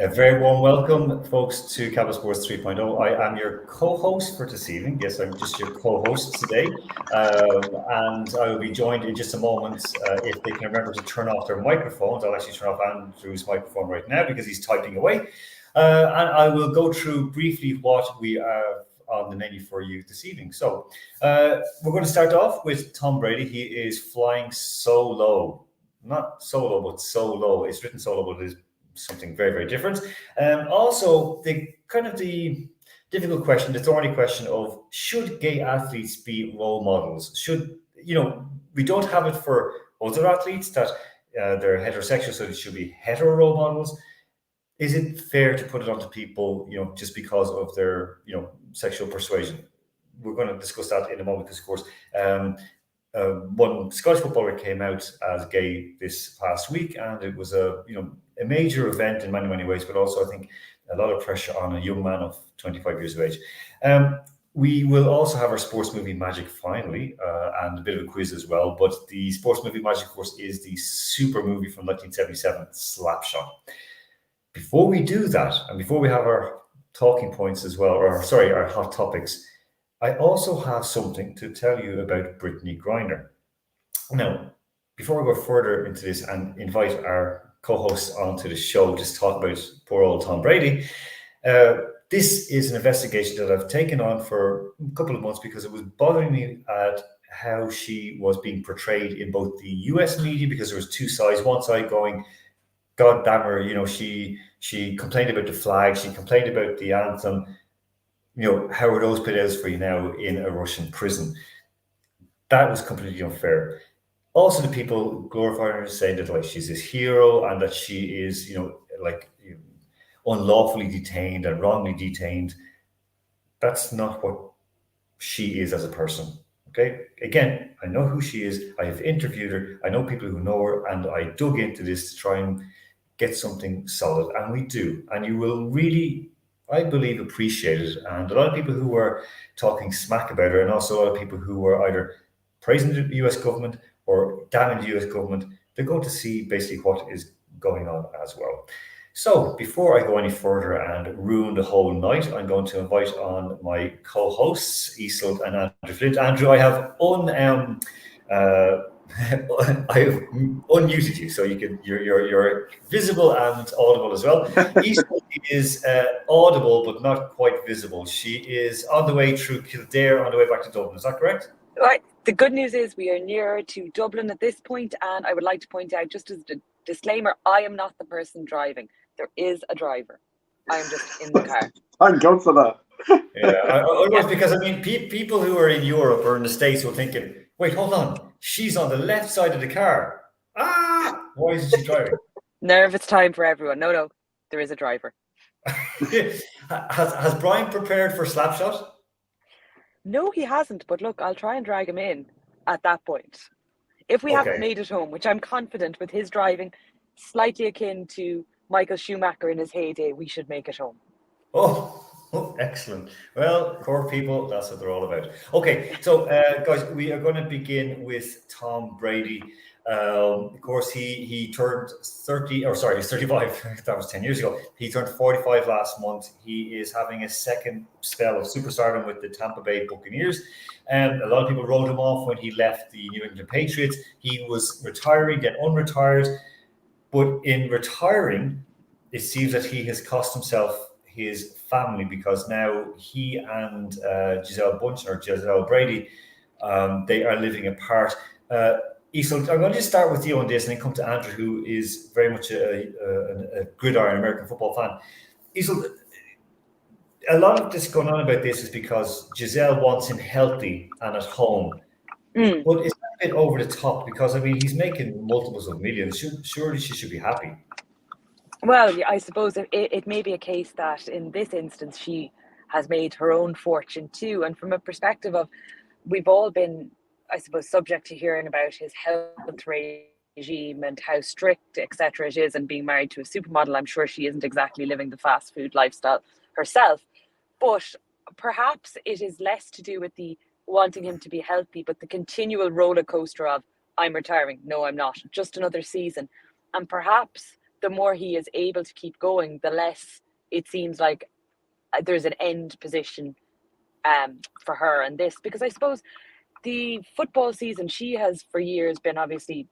A very warm welcome, folks, to Capital Sports 3.0. I am your co-host for this evening. Yes, I'm just your co-host today. And I will be joined in just a moment. If they can remember to turn off their microphones, I'll actually turn off Andrew's microphone right now because he's typing away. And I will go through briefly what we have on the menu for you this evening. So we're going to start off with Tom Brady. He is flying solo. Not solo, but solo. It's written solo, but it is something very, very different. Also, the difficult question, the thorny question of should gay athletes be role models? We don't have it for other athletes that they're heterosexual, so they should be hetero role models. Is it fair to put it onto people, just because of their, sexual persuasion? We're going to discuss that in a moment because, of course, one Scottish footballer came out as gay this past week, and it was a major event in many, many ways, but also I think a lot of pressure on a young man of 25 years of age. We will also have our sports movie magic finally, and a bit of a quiz as well. But the sports movie magic, of course, is the super movie from 1977, Slapshot. Before we do that, and before we have our talking points as well, our hot topics, I also have something to tell you about Britteny Griner. Now, before we go further into this and invite our co-hosts onto the show, just talk about poor old Tom Brady. This is an investigation that I've taken on for a couple of months because it was bothering me at how she was being portrayed in both the US media, because there was two sides. One side going, God damn her, she complained about the flag, she complained about the anthem. How are those paid for you now in a Russian prison? That was completely unfair. Also, the people glorifying her, saying that she's this hero and that she is, unlawfully detained and wrongly detained. That's not what she is as a person. Okay. Again, I know who she is. I have interviewed her. I know people who know her, and I dug into this to try and get something solid, and we do. And you will really, I believe, appreciate it. And a lot of people who were talking smack about her, and also a lot of people who were either praising the US government or damning the US government, they're going to see basically what is going on as well. So before I go any further and ruin the whole night, I'm going to invite on my co-hosts, Isolt and Andrew Flint. Andrew, I have I have unmuted you, so you're visible and audible as well. Isolt is audible but not quite visible. She is on the way through Kildare on the way back to Dublin. Is that correct? Right. The good news is we are nearer to Dublin at this point, and I would like to point out, just as a disclaimer, I am not the person driving. There is a driver. I am just in the car. Thank God for that. Yeah, because people who are in Europe or in the States were thinking, wait, hold on, she's on the left side of the car. Why isn't she driving? Nervous time for everyone. No, there is a driver. Has Brian prepared for Slapshot? No, he hasn't. But look, I'll try and drag him in at that point. If we haven't made it home, which I'm confident with his driving, slightly akin to Michael Schumacher in his heyday, we should make it home. Oh, excellent. Well, core people, that's what they're all about. Okay, so guys, we are going to begin with Tom Brady. Of course, he turned 30, or sorry, he's 35. That was 10 years ago. He turned 45 last month. He is having a second spell of superstardom with the Tampa Bay Buccaneers. And a lot of people wrote him off when he left the New England Patriots. He was retiring, then unretired. But in retiring, it seems that he has cost himself his family, because now he and Gisele Brady, they are living apart. Isolt, I'm going to just start with you on this and then come to Andrew, who is very much a gridiron American football fan. Isolt, a lot of this going on about this is because Gisele wants him healthy and at home. But it's a bit over the top because, he's making multiples of millions. Surely she should be happy. Well, I suppose it may be a case that in this instance, she has made her own fortune too. And from a perspective of, we've all been, I suppose, subject to hearing about his health regime and how strict, etc. it is, and being married to a supermodel. I'm sure she isn't exactly living the fast food lifestyle herself. But perhaps it is less to do with the wanting him to be healthy, but the continual roller coaster of, I'm retiring. No, I'm not. Just another season. And perhaps the more he is able to keep going, the less it seems like there's an end position for her and this. Because I suppose the football season, she has for years been obviously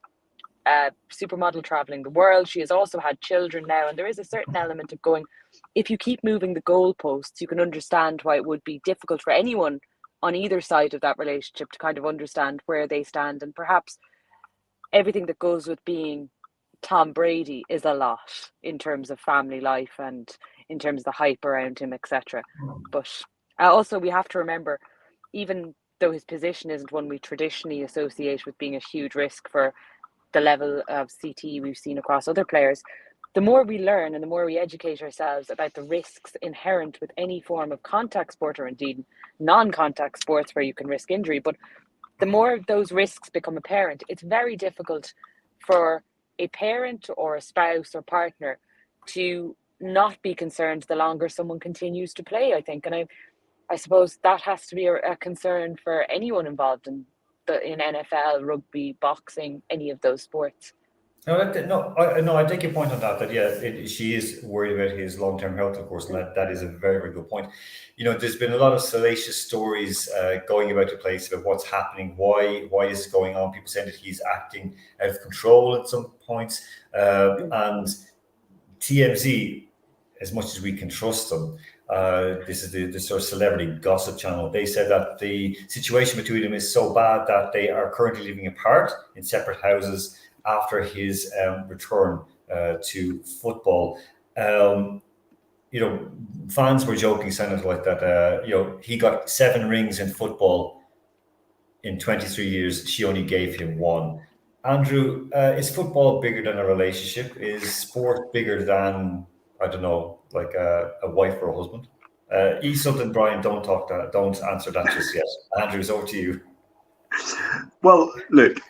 supermodel traveling the world. She has also had children now, and there is a certain element of going, if you keep moving the goalposts, you can understand why it would be difficult for anyone on either side of that relationship to kind of understand where they stand. And perhaps everything that goes with being Tom Brady is a lot in terms of family life and in terms of the hype around him, etc. But also we have to remember, even though his position isn't one we traditionally associate with being a huge risk for the level of CT we've seen across other players, the more we learn and the more we educate ourselves about the risks inherent with any form of contact sport, or indeed non-contact sports where you can risk injury, but the more those risks become apparent, it's very difficult for a parent or a spouse or partner to not be concerned the longer someone continues to play, I think. And I suppose that has to be a concern for anyone involved in NFL, rugby, boxing, any of those sports. I take your point on that. That she is worried about his long-term health, of course, and that is a very, very good point. There's been a lot of salacious stories going about the place about what's happening, why is it going on. People saying that he's acting out of control at some points, and TMZ, as much as we can trust them. This is the sort of celebrity gossip channel. They said that the situation between them is so bad that they are currently living apart in separate houses after his return to football. Fans were joking, sounded like that. He got 7 rings in football in 23 years. She only gave him 1. Andrew, is football bigger than a relationship? Is sport bigger than, I don't know, like a wife or a husband? Isolt and Brian, don't answer that just yet. Andrew, it's over to you. Well, look,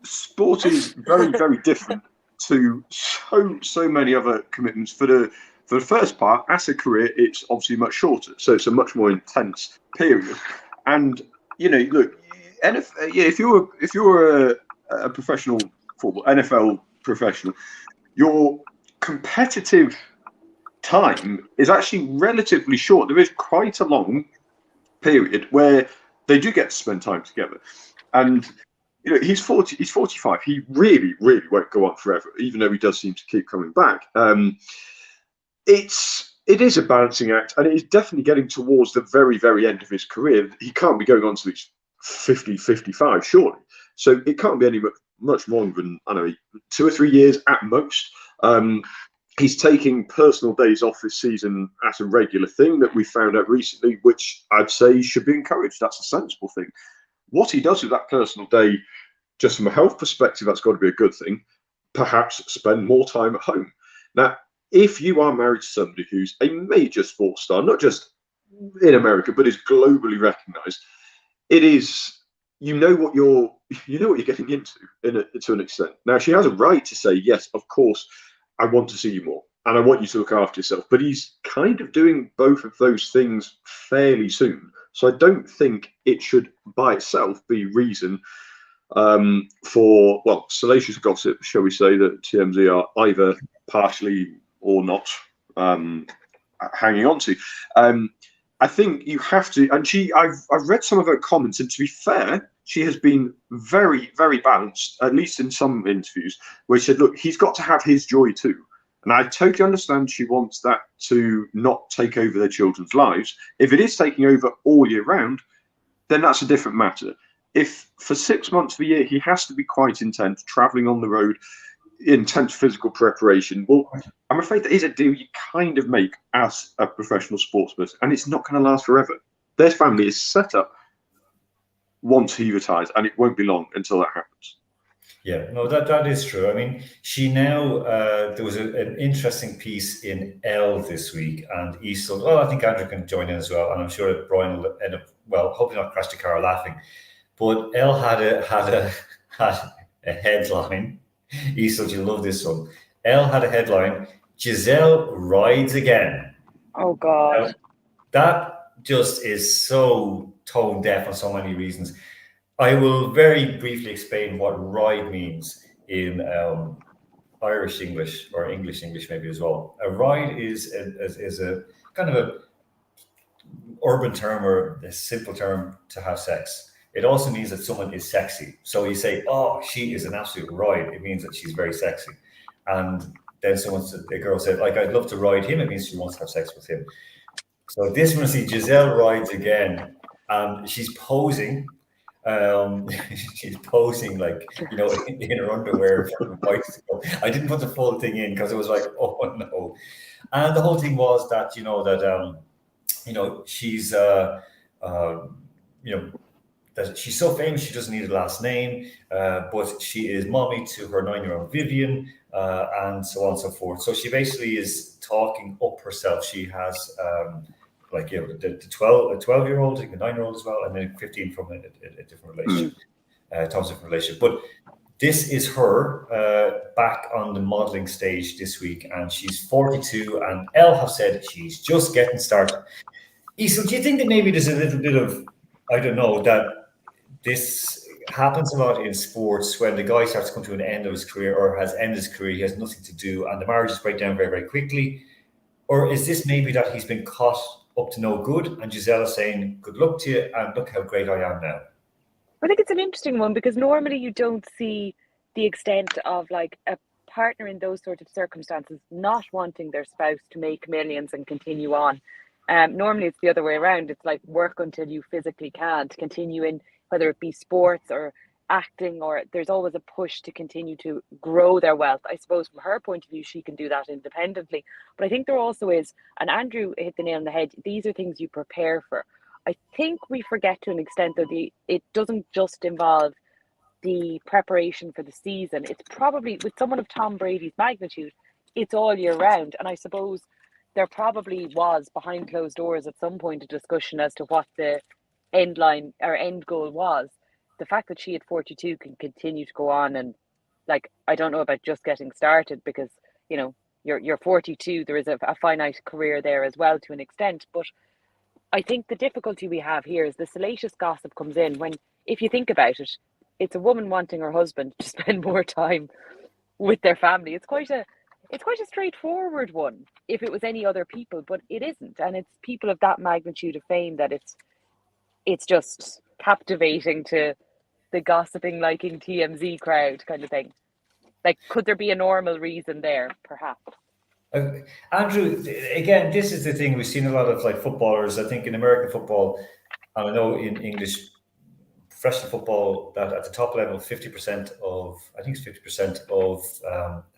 sport is very, very different to so many other commitments. For the first part, as a career, it's obviously much shorter, so it's a much more intense period. And look, if you're a professional football NFL professional, your competitive time is actually relatively short. There is quite a long period where they do get to spend time together, and he's 40, he's 45. He really, really won't go on forever, even though he does seem to keep coming back. It is a balancing act, and it is definitely getting towards the very, very end of his career. He can't be going on to his 50, 55, surely. So it can't be any much more than, 2 or 3 years at most. He's taking personal days off this season as a regular thing that we found out recently, which I'd say should be encouraged. That's a sensible thing. What he does with that personal day, just from a health perspective, that's got to be a good thing. Perhaps spend more time at home. Now, if you are married to somebody who's a major sports star, not just in America, but is globally recognized, it is, what you're getting into to an extent. Now, she has a right to say, yes, of course, I want to see you more, and I want you to look after yourself. But he's kind of doing both of those things fairly soon. So I don't think it should by itself be reason for, salacious gossip, shall we say, that TMZ are either partially or not hanging on to. I think you have to, and I've read some of her comments, and to be fair, she has been very, very balanced, at least in some interviews, where she said, look, he's got to have his joy too. And I totally understand she wants that to not take over their children's lives. If it is taking over all year round, then that's a different matter. If for 6 months of the year he has to be quite intense, traveling on the road, intense physical preparation, well, I'm afraid that is a deal you kind of make as a professional sportsman, and it's not going to last forever. Their family is set up once he retires, and it won't be long until that happens. Yeah, no, that is true. I mean, she now, there was an interesting piece in Elle this week, and Isolt, I think Andrew can join in as well, and I'm sure that Brian will end up, hopefully not crash the car laughing, but Elle had a headline. Isolt, you love this one. Elle had a headline, Giselle rides again. Oh, God. Now, that just is so tone deaf on so many reasons. I will very briefly explain what ride means in Irish English or English maybe as well. A ride is a kind of a urban term or a simple term to have sex. It also means that someone is sexy. So you say, "Oh, she is an absolute ride." It means that she's very sexy. And then a girl said, "Like, I'd love to ride him." It means she wants to have sex with him. So this one, see, Giselle rides again, and she's posing. She's posing like, in her underwear in front of a bicycle. I didn't put the full thing in because it was like, oh no. And the whole thing was that she's that she's so famous she doesn't need a last name, but she is mommy to her 9-year-old Vivian, and so on and so forth. So she basically is talking up herself. She has the 12-year-old, I think the 9-year-old as well, and then 15 from a different relation, Tom's different relation. But this is her back on the modelling stage this week, and she's 42. And Elle have said she's just getting started. Isa, do you think that maybe there's a little bit of, I don't know, that this happens a lot in sports when the guy starts to come to an end of his career or has ended his career, he has nothing to do, and the marriages break down very, very quickly? Or is this maybe that he's been caught up to no good, and Giselle is saying, "Good luck to you, and look how great I am now"? I think it's an interesting one because normally you don't see the extent of like a partner in those sort of circumstances not wanting their spouse to make millions and continue on. Normally it's the other way around. It's like work until you physically can't, continue in whether it be sports or acting, or there's always a push to continue to grow their wealth. I suppose from her point of view, she can do that independently. But I think there also is, and Andrew hit the nail on the head, these are things you prepare for. I think we forget to an extent that it doesn't just involve the preparation for the season. It's probably, with someone of Tom Brady's magnitude, it's all year round. And I suppose there probably was behind closed doors at some point a discussion as to what the end line or end goal was. The fact that she at 42 can continue to go on, and like, I don't know about just getting started, because you're 42, there is a finite career there as well to an extent. But I think the difficulty we have here is the salacious gossip comes in when, if you think about it, it's a woman wanting her husband to spend more time with their family. It's quite a straightforward one if it was any other people, but it isn't. And it's people of that magnitude of fame that it's just captivating to the gossiping, liking TMZ crowd kind of thing. Like, could there be a normal reason there? Perhaps. Andrew, again, this is the thing. We've seen a lot of like footballers, I think in American football, and I know in English professional football, that at the top level, 50% of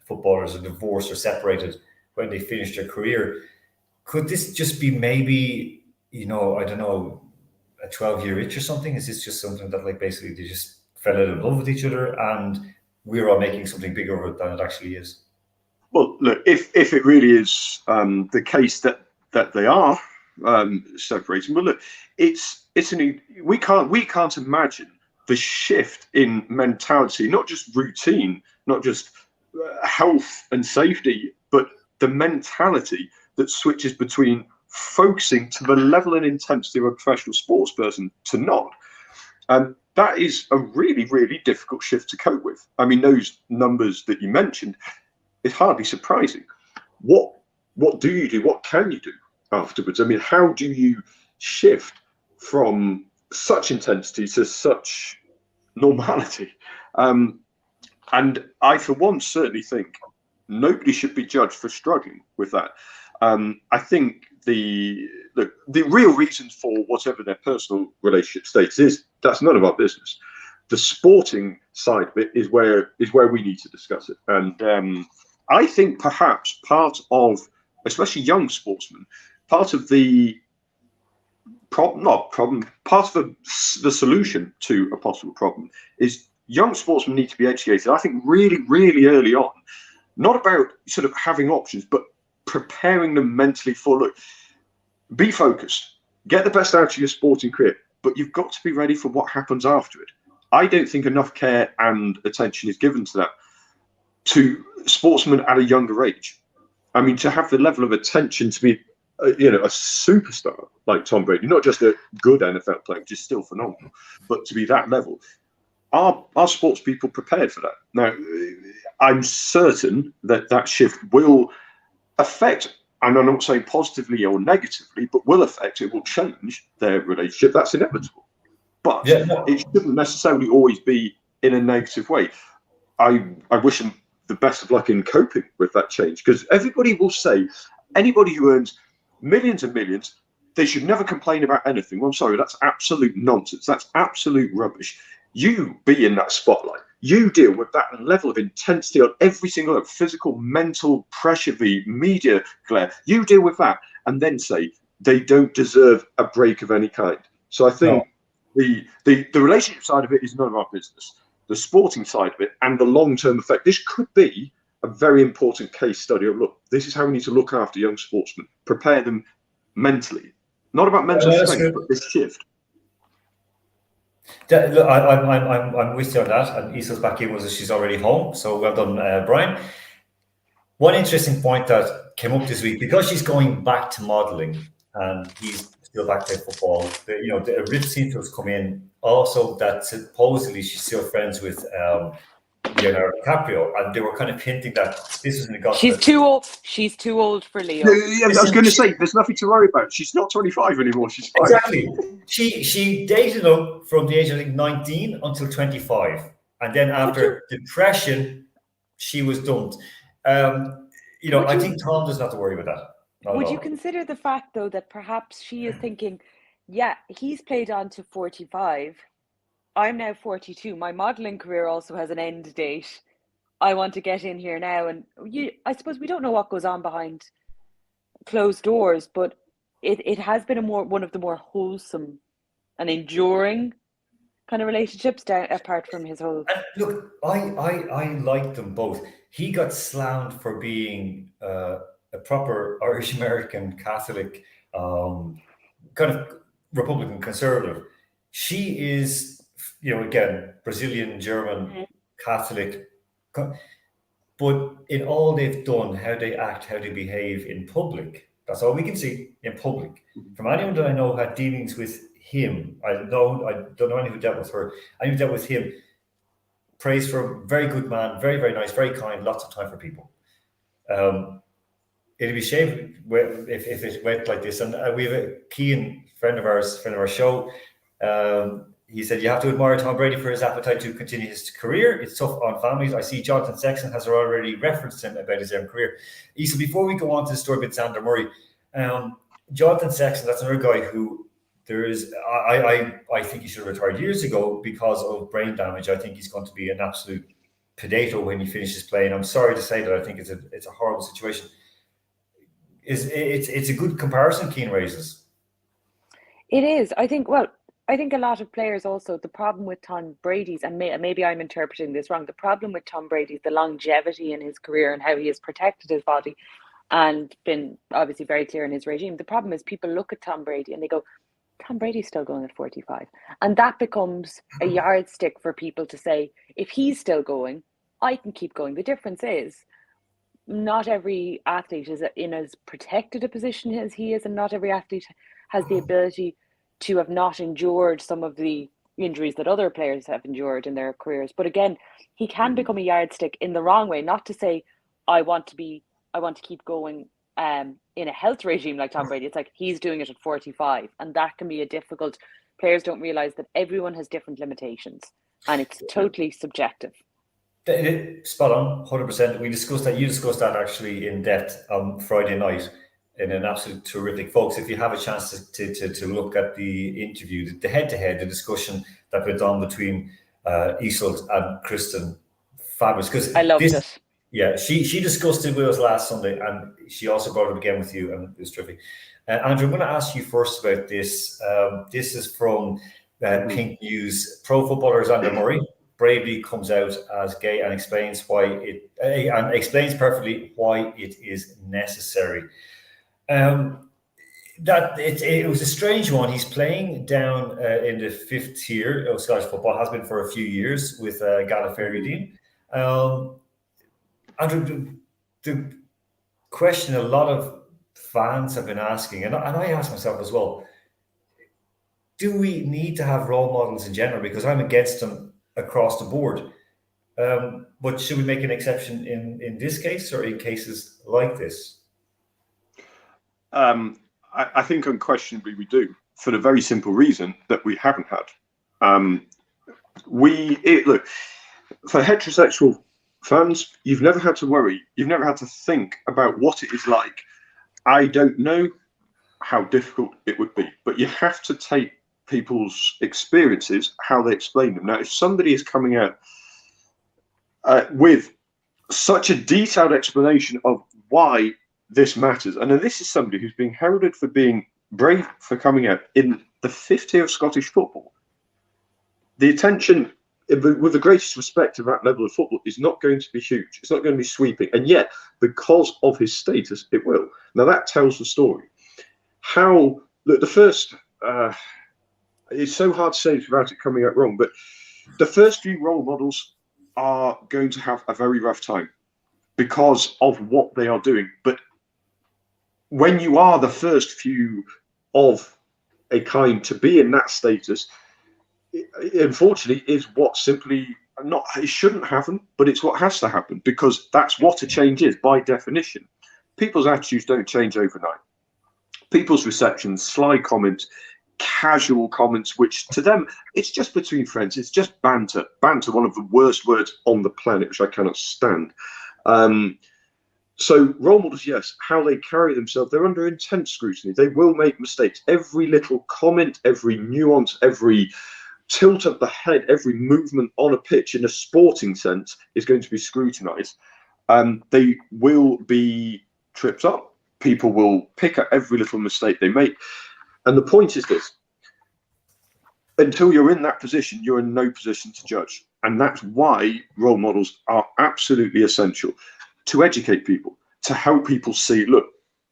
footballers are divorced or separated when they finish their career. Could this just be maybe, I don't know, a 12-year itch or something? Is this just something that like basically they just fell out of love with each other and we're all making something bigger of it than it actually is? Well, look, if it really is the case that they are separating, well, look, we can't imagine the shift in mentality, not just routine, not just health and safety, but the mentality that switches between focusing to the level and intensity of a professional sports person to not. And that is a really, really difficult shift to cope with. I mean, those numbers that you mentioned, it's hardly surprising. What do you do? What can you do afterwards? I mean, how do you shift from such intensity to such normality? And I, for one, certainly think nobody should be judged for struggling with that. I think the real reasons for whatever their personal relationship status is, that's none of our business. The sporting side of it is where we need to discuss it. And I think perhaps part of, especially young sportsmen, part of the solution to a possible problem is young sportsmen need to be educated, I think, really, really early on, not about sort of having options, but preparing them mentally for, look, be focused, get the best out of your sporting career, but you've got to be ready for what happens after it. I don't think enough care and attention is given to that, to sportsmen at a younger age. I mean, to have the level of attention to be, a superstar like Tom Brady, not just a good NFL player, which is still phenomenal, but to be that level, are sports people prepared for that? Now, I'm certain that shift will affect, and I'm not saying positively or negatively, but will affect, it will change their relationship. That's inevitable. But it shouldn't necessarily always be in a negative way. I wish them the best of luck in coping with that change, because everybody will say, anybody who earns millions and millions, they should never complain about anything. Well, I'm sorry, that's absolute nonsense. That's absolute rubbish. You be in that spotlight. You deal with that level of intensity on every single physical, mental pressure, the media glare. You deal with that and then say they don't deserve a break of any kind. So I think the relationship side of it is none of our business. The sporting side of it and the long-term effect. This could be a very important case study of, look, this is how we need to look after young sportsmen, prepare them mentally. Not about mental strength, but this shift. Look, I'm with you on that. And Isel's back in was she's already home. So well done, Brian. One interesting point that came up this week, because she's going back to modelling and he's still back to football. The Rich seems to have come in also that supposedly she's still friends with Leonardo DiCaprio, and they were kind of hinting that this was negotiable. She's too old for Leo. Yeah, I was going to say, there's nothing to worry about. She's not 25 anymore. She's fine. Exactly. She dated him from the age of 19 until 25, and then after depression, she was dumped. I think Tom doesn't have to worry about that. Would you consider the fact, though, that perhaps she is thinking, yeah, he's played on to 45. I'm now 42. My modelling career also has an end date. I want to get in here now. And I suppose we don't know what goes on behind closed doors, but it has been one of the more wholesome and enduring kind of relationships apart from his whole... Look, I like them both. He got slammed for being a proper Irish-American Catholic, kind of Republican conservative. She is... again, Brazilian, German, Catholic, but in all they've done, how they act, how they behave in public, that's all we can see in public. From anyone that I know who had dealings with him, I don't know anyone who dealt with her, anyone who dealt with him, praised for a very good man, very, very nice, very kind, lots of time for people. It'd be a shame if it went like this. And we have a keen friend of our show, he said, you have to admire Tom Brady for his appetite to continue his career. It's tough on families. I see Jonathan Sexton has already referenced him about his own career. Isa, before we go on to the story about Zander Murray, Jonathan Sexton, that's another guy who I think he should have retired years ago because of brain damage. I think he's going to be an absolute potato when he finishes playing. I'm sorry to say that. I think it's a horrible situation. It's a good comparison Keane raises. It is. I think a lot of players also, the problem with Tom Brady's, and maybe I'm interpreting this wrong, the problem with Tom Brady's, the longevity in his career and how he has protected his body and been obviously very clear in his regime. The problem is people look at Tom Brady and they go, Tom Brady's still going at 45. And that becomes a yardstick for people to say, if he's still going, I can keep going. The difference is not every athlete is in as protected a position as he is, and not every athlete has the ability to have not endured some of the injuries that other players have endured in their careers. But again, he can become a yardstick in the wrong way, not to say I want to keep going in a health regime like Tom Brady. It's like he's doing it at 45, and that can be a difficult. Players don't realize that everyone has different limitations and it's totally subjective. Spot on, 100%. We discussed that. You discussed that actually in depth on Friday night in an absolute terrific. Folks, if you have a chance to look at the interview, the head-to-head, the discussion that went on between Isolt and Kristen, fabulous. Because I loved it. Yeah, she discussed it with us last Sunday, and she also brought it again with you, and it was terrific. Andrew, I'm going to ask you first about this. This is from Pink News. Pro footballer Zander Murray. Brady comes out as gay and explains perfectly why it is necessary. That it was a strange one. He's playing down in the fifth tier of Scottish football, has been for a few years with Gallifrey. Andrew, the question a lot of fans have been asking, and I ask myself as well, do we need to have role models in general? Because I'm against them across the board. But should we make an exception in this case or in cases like this? I think unquestionably we do, for the very simple reason that we haven't had. Look, for heterosexual fans, you've never had to worry. You've never had to think about what it is like. I don't know how difficult it would be, but you have to take people's experiences, how they explain them. Now, if somebody is coming out with such a detailed explanation of why this matters, and this is somebody who's being heralded for being brave for coming out in the fifth tier of Scottish football, the attention, with the greatest respect to that level of football, is not going to be huge. It's not going to be sweeping. And yet, because of his status, it will. Now, that tells the story. How, look, the first, it's so hard to say without it coming out wrong, but the first few role models are going to have a very rough time because of what they are doing. But when you are the first few of a kind to be in that status, unfortunately, is what simply not, it shouldn't happen, but it's what has to happen, because that's what a change is by definition. People's attitudes don't change overnight. People's receptions, sly comments, casual comments, which to them, it's just between friends, it's just banter. Banter, one of the worst words on the planet, which I cannot stand. So role models, yes, how they carry themselves, they're under intense scrutiny. They will make mistakes. Every little comment, every nuance, every tilt of the head, every movement on a pitch in a sporting sense is going to be scrutinized. They will be tripped up. People will pick at every little mistake they make. And the point is this: until you're in that position, you're in no position to judge. And that's why role models are absolutely essential, to educate people, to help people see, look,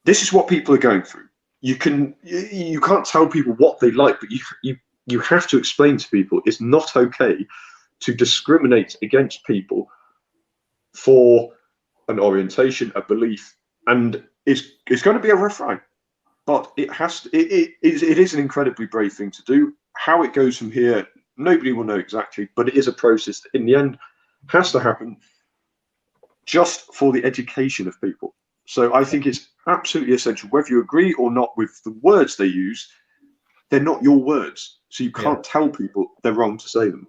this is what people are going through. You can't tell people what they like, but you have to explain to people it's not okay to discriminate against people for an orientation, a belief, and it's going to be a rough ride, but it is an incredibly brave thing to do. How it goes from here, nobody will know exactly, but it is a process that in the end has to happen just for the education of people. So I think it's absolutely essential, whether you agree or not with the words they use, they're not your words. So you can't tell people they're wrong to say them.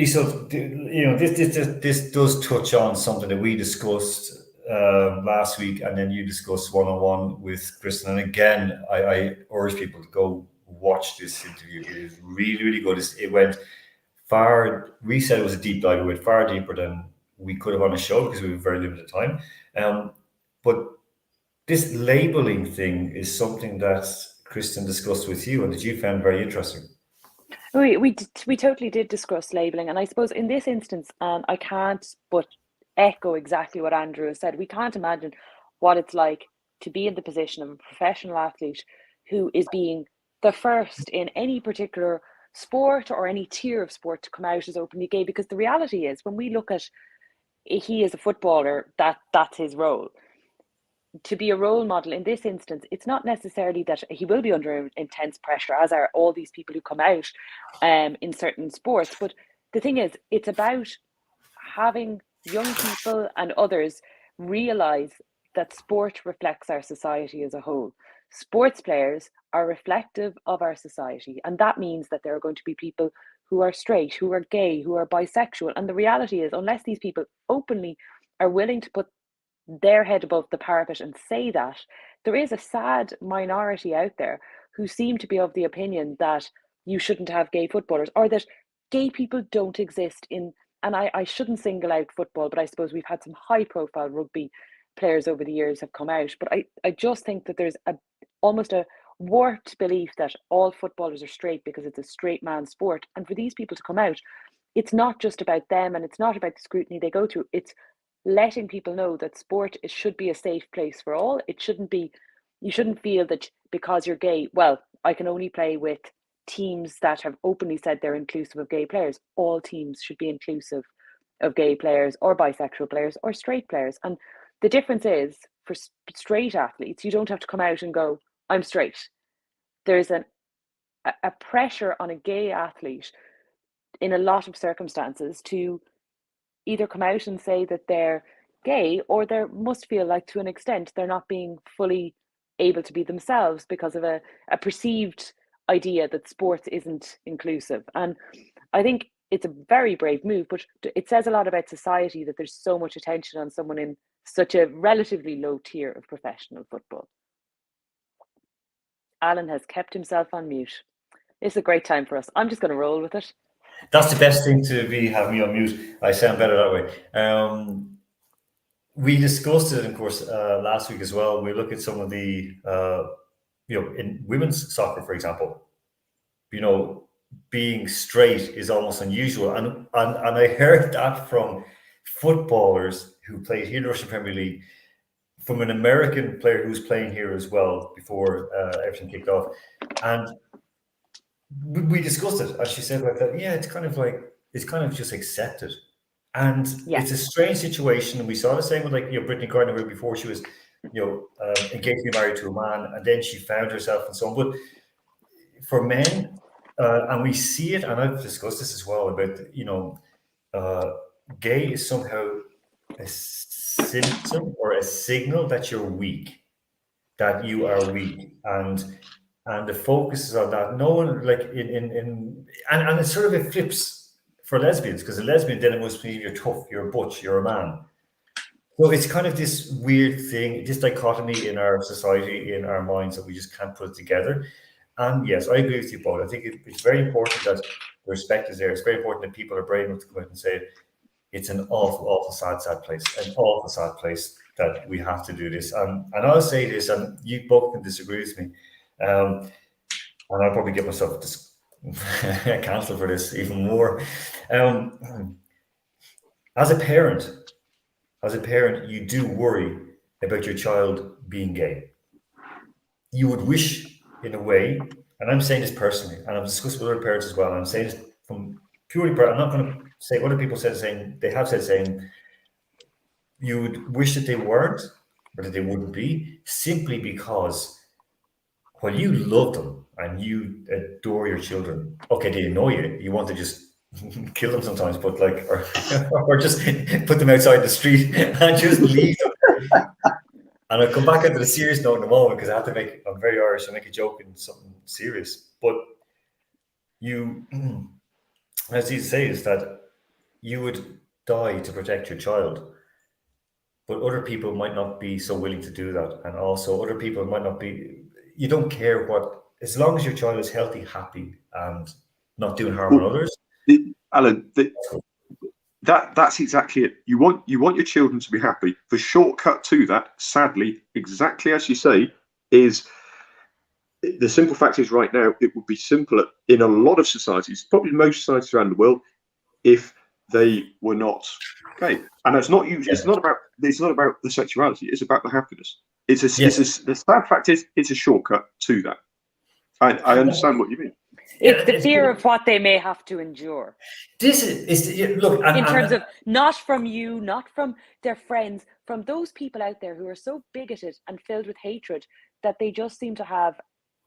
So, this does touch on something that we discussed last week, and then you discussed one-on-one with Kristen. And again, I urge people to go watch this interview. It is really, really good. It went far. We said it was a deep dive. It went far deeper than we could have on a show because we have very limited time. But this labeling thing is something that Kristen discussed with you and that you found very interesting. We totally did discuss labeling, and I suppose in this instance, I can't but echo exactly what Andrew has said. We can't imagine what it's like to be in the position of a professional athlete who is being the first in any particular sport or any tier of sport to come out as openly gay, because the reality is, when we look at, he is a footballer, that's his role. To be a role model in this instance, it's not necessarily that he will be under intense pressure, as are all these people who come out in certain sports. But the thing is, it's about having young people and others realize that sport reflects our society as a whole. Sports players are reflective of our society, and that means that there are going to be people who are straight, who are gay, who are bisexual. And the reality is, unless these people openly are willing to put their head above the parapet and say that, there is a sad minority out there who seem to be of the opinion that you shouldn't have gay footballers, or that gay people don't exist in, and I shouldn't single out football, but I suppose we've had some high profile rugby players over the years have come out. But I just think that there's almost a warped belief that all footballers are straight because it's a straight man sport. And for these people to come out, it's not just about them, and it's not about the scrutiny they go through. It's letting people know that sport should be a safe place for all. It shouldn't be, you shouldn't feel that because you're gay, well, I can only play with teams that have openly said they're inclusive of gay players. All teams should be inclusive of gay players or bisexual players or straight players. And the difference is, for straight athletes, you don't have to come out and go, I'm straight. There's a pressure on a gay athlete in a lot of circumstances, to either come out and say that they're gay, or they must feel like, to an extent, they're not being fully able to be themselves because of a perceived idea that sports isn't inclusive. And I think it's a very brave move, but it says a lot about society that there's so much attention on someone in such a relatively low tier of professional football. Alan has kept himself on mute. It's a great time for us. I'm just going to roll with it. That's the best thing to be, have me on mute. I sound better that way. We discussed it, of course, last week as well. We look at some of the, in women's soccer, for example, being straight is almost unusual. And I heard that from footballers who played here in the Russian Premier League, from an American player who's playing here as well before everything kicked off. And we discussed it, and she said like that, yeah, it's kind of just accepted. And it's a strange situation. We saw the same with Britteny Griner before she was, engaged to be married to a man, and then she found herself and so on. But for men, and we see it, and I've discussed this as well about, gay is somehow a symptom or a signal that you're weak, that you are weak, and the focus is on that. No one and it sort of it flips for lesbians, because a lesbian then it must be you're tough, you're a butch, you're a man. So it's kind of this weird thing, this dichotomy in our society, in our minds, that we just can't put it together. And yes, I agree with you both. I think it's very important that the respect is there. It's very important that people are brave enough to come out and say it's an awful, awful sad place, an awful sad place that we have to do this. And I'll say this, and you both can disagree with me, and I'll probably get myself cancelled for this even more. As a parent, you do worry about your child being gay. You would wish, in a way, and I'm saying this personally, and I've discussed with other parents as well, and I'm saying this from purely, I'm not going to say what other people said, saying they have said, saying you would wish that they weren't, or that they wouldn't be, simply because while you love them and you adore your children, okay, they annoy you. You want to just kill them sometimes, but or just put them outside the street and just leave them. And I'll come back into the serious note in a moment, because I'm very Irish, I make a joke and something serious. But as you say, is that you would die to protect your child, but other people might not be so willing to do that. And also other people might not be, you don't care what, as long as your child is healthy, happy, and not doing harm on others. Alan, that's exactly it. You want your children to be happy. The shortcut to that, sadly, exactly as you say, is the simple fact is right now it would be simpler in a lot of societies, probably most societies around the world, if they were not gay. And that's not usually. It's not about the sexuality. It's about the happiness. The sad fact is it's a shortcut to that. I understand what you mean. It's the fear of what they may have to endure. This is look, in terms of not from you, not from their friends, from those people out there who are so bigoted and filled with hatred that they just seem to have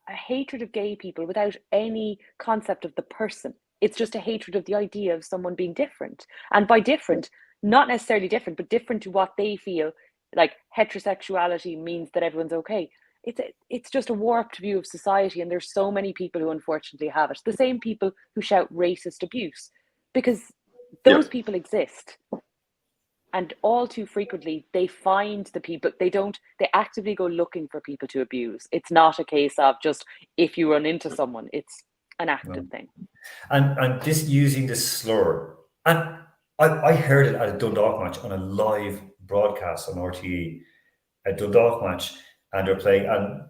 a hatred of gay people without any concept of the person. It's just a hatred of the idea of someone being different, and by different, not necessarily different, but different to what they feel like heterosexuality means that everyone's okay. It's just a warped view of society, and there's so many people who unfortunately have it. The same people who shout racist abuse, because those people exist, and all too frequently they find the people. They actively go looking for people to abuse. It's not a case of just if you run into someone. It's an active thing. And this using the slur, and I heard it at a Dundalk match on a live broadcast on RTE, a Dundalk match. And they're playing, and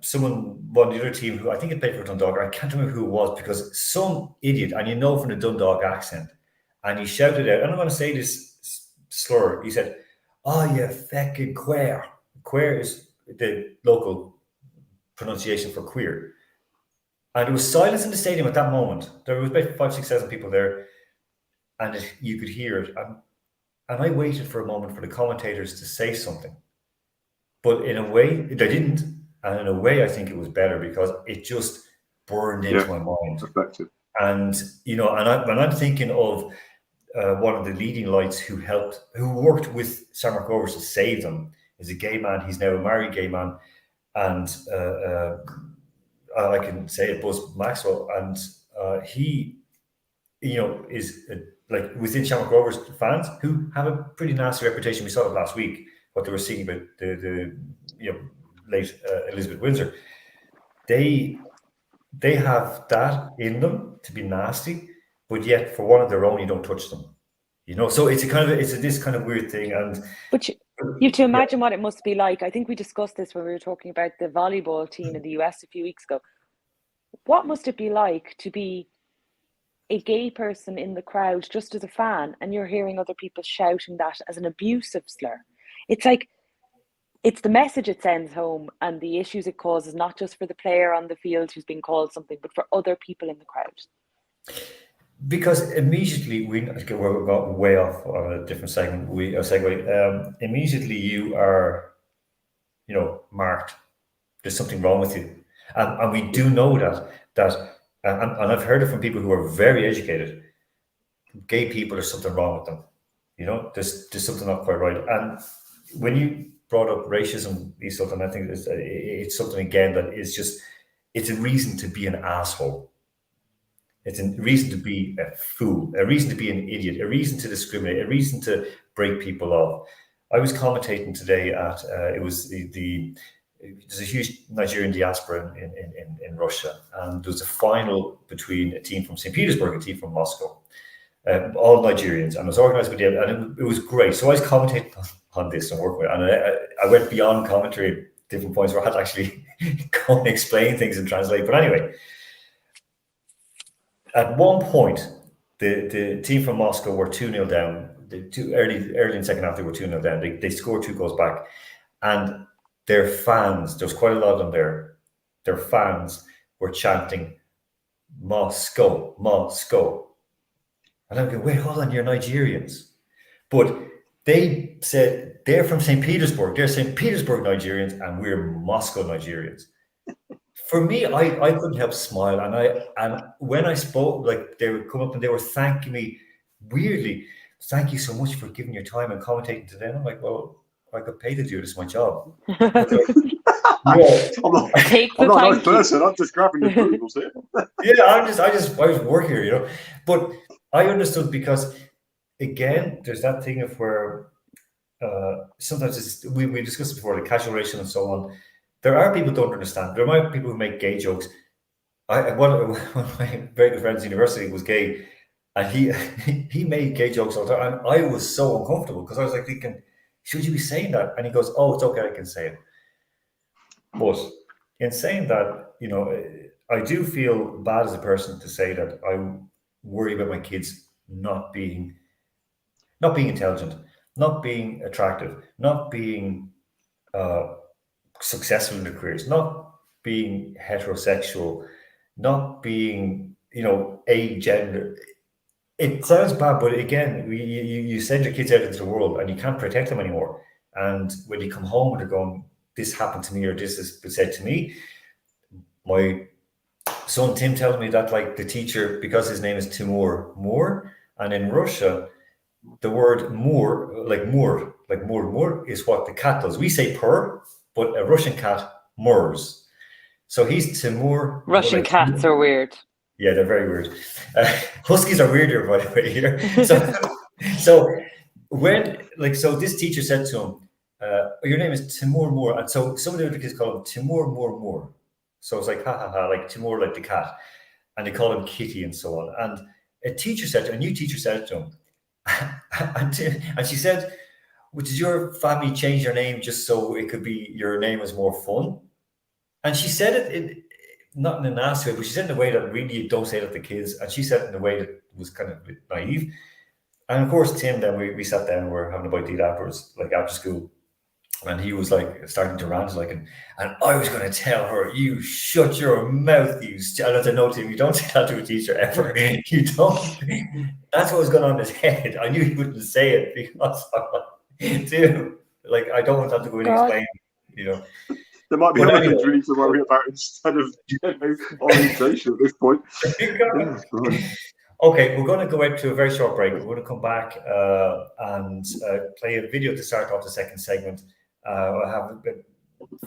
one of the other team who I think it played for Dundalk, I can't remember who it was, because some idiot, and from the Dundalk accent, and he shouted out, and I'm going to say this slur, he said, "Oh, you fucking queer." Queer is the local pronunciation for queer. And there was silence in the stadium at that moment. There was about 5,000-6,000 people there, and you could hear it. And I waited for a moment for the commentators to say something. But in a way, they didn't. And in a way, I think it was better, because it just burned into my mind. Effective. And and I'm thinking of one of the leading lights who worked with Shamrock Rovers to save them. Is a gay man. He's now a married gay man, and I can say it, Buzz Maxwell, and he, is like within Shamrock Rovers fans who have a pretty nasty reputation. We saw it last week, what they were seeing about the late Elizabeth Windsor. They have that in them to be nasty, but yet for one of their own, you don't touch them. So it's this kind of weird thing. And but you have to imagine what it must be like. I think we discussed this when we were talking about the volleyball team in the US a few weeks ago. What must it be like to be a gay person in the crowd just as a fan, and you're hearing other people shouting that as an abusive slur? It's like, it's the message it sends home and the issues it causes, not just for the player on the field who's being called something, but for other people in the crowd. Because immediately we're going way off on a different segment. Segue. Immediately you are, marked. There's something wrong with you, and we do know that, and I've heard it from people who are very educated. Gay people, there's something wrong with them. There's something not quite right. And when you brought up racism, and I think it's something again that is just, it's a reason to be an asshole. It's a reason to be a fool, a reason to be an idiot, a reason to discriminate, a reason to break people off. I was commentating today at there's a huge Nigerian diaspora in Russia, and there was a final between a team from St. Petersburg and a team from Moscow, all Nigerians, and it was organised by them, and it was great. So I was commentating on this and working with it, and I went beyond commentary at different points where I had to actually go and explain things and translate. But anyway, at one point, the team from Moscow were 2-0 down. Early in second half, they were 2-0 down. They scored 2 goals back, and their fans, there was quite a lot of them there, their fans were chanting, Moscow, Moscow. And I'm going, wait, hold on, you're Nigerians. But they said they're from St. Petersburg. They're St. Petersburg Nigerians, and we're Moscow Nigerians. For me, I couldn't help smile. And when I spoke, like, they would come up and they were thanking me weirdly. Thank you so much for giving your time and commentating today. And I'm like, well, I got paid to do this. It's my job. I'm not a nice person. I'm just grabbing the approvals here. Yeah, I was working here, But I understood, because again, there's that thing of where sometimes we discussed it before, the casual racial and so on. There are people who don't understand. There are people who make gay jokes. One of my very good friends in university was gay, and he made gay jokes all the time. And I was so uncomfortable, because I was like thinking, should you be saying that? And he goes, oh, it's okay, I can say it. But in saying that, I do feel bad as a person to say that I worry about my kids not being intelligent, not being attractive, not being successful in their careers, not being heterosexual, not being, agender. It sounds bad, but again, you send your kids out into the world and you can't protect them anymore. And when you come home and they're going, this happened to me, or this has been said to me, my son Tim tells me that, like, the teacher, because his name is Timur Moore, and in Russia, the word Moor, like Moor, is what the cat does. We say purr, but a Russian cat murs. So he's Timur. Russian cats are weird. Yeah, they're very weird. Huskies are weirder, by the way, here. So this teacher said to him, your name is Timur Moore. And so some of the other kids call him Timur Moore. So it's like, ha ha ha, like Timur, like the cat. And they call him Kitty and so on. And a new teacher said to him, and she said, well, did your family change your name just so it could be, your name was more fun? And she said it not in a nasty way, but she said in a way that really you don't say that to kids. And she said it in a way that was kind of a bit naive. And of course, Tim, then we sat down, we were having a bite to eat afterwards, like after school. And he was like starting to rant, like, and I was going to tell her, you shut your mouth, you. And I said, no, Tim, you don't say that to a teacher ever. You don't. That's what was going on in his head. I knew he wouldn't say it, because I'm like, dude, like, I don't want that to go in and explain, There might be Well, other anyway. things we need to worry about instead of orientation at this point. Okay, we're going to go out to a very short break. We're going to come back and play a video to start off the second segment. I have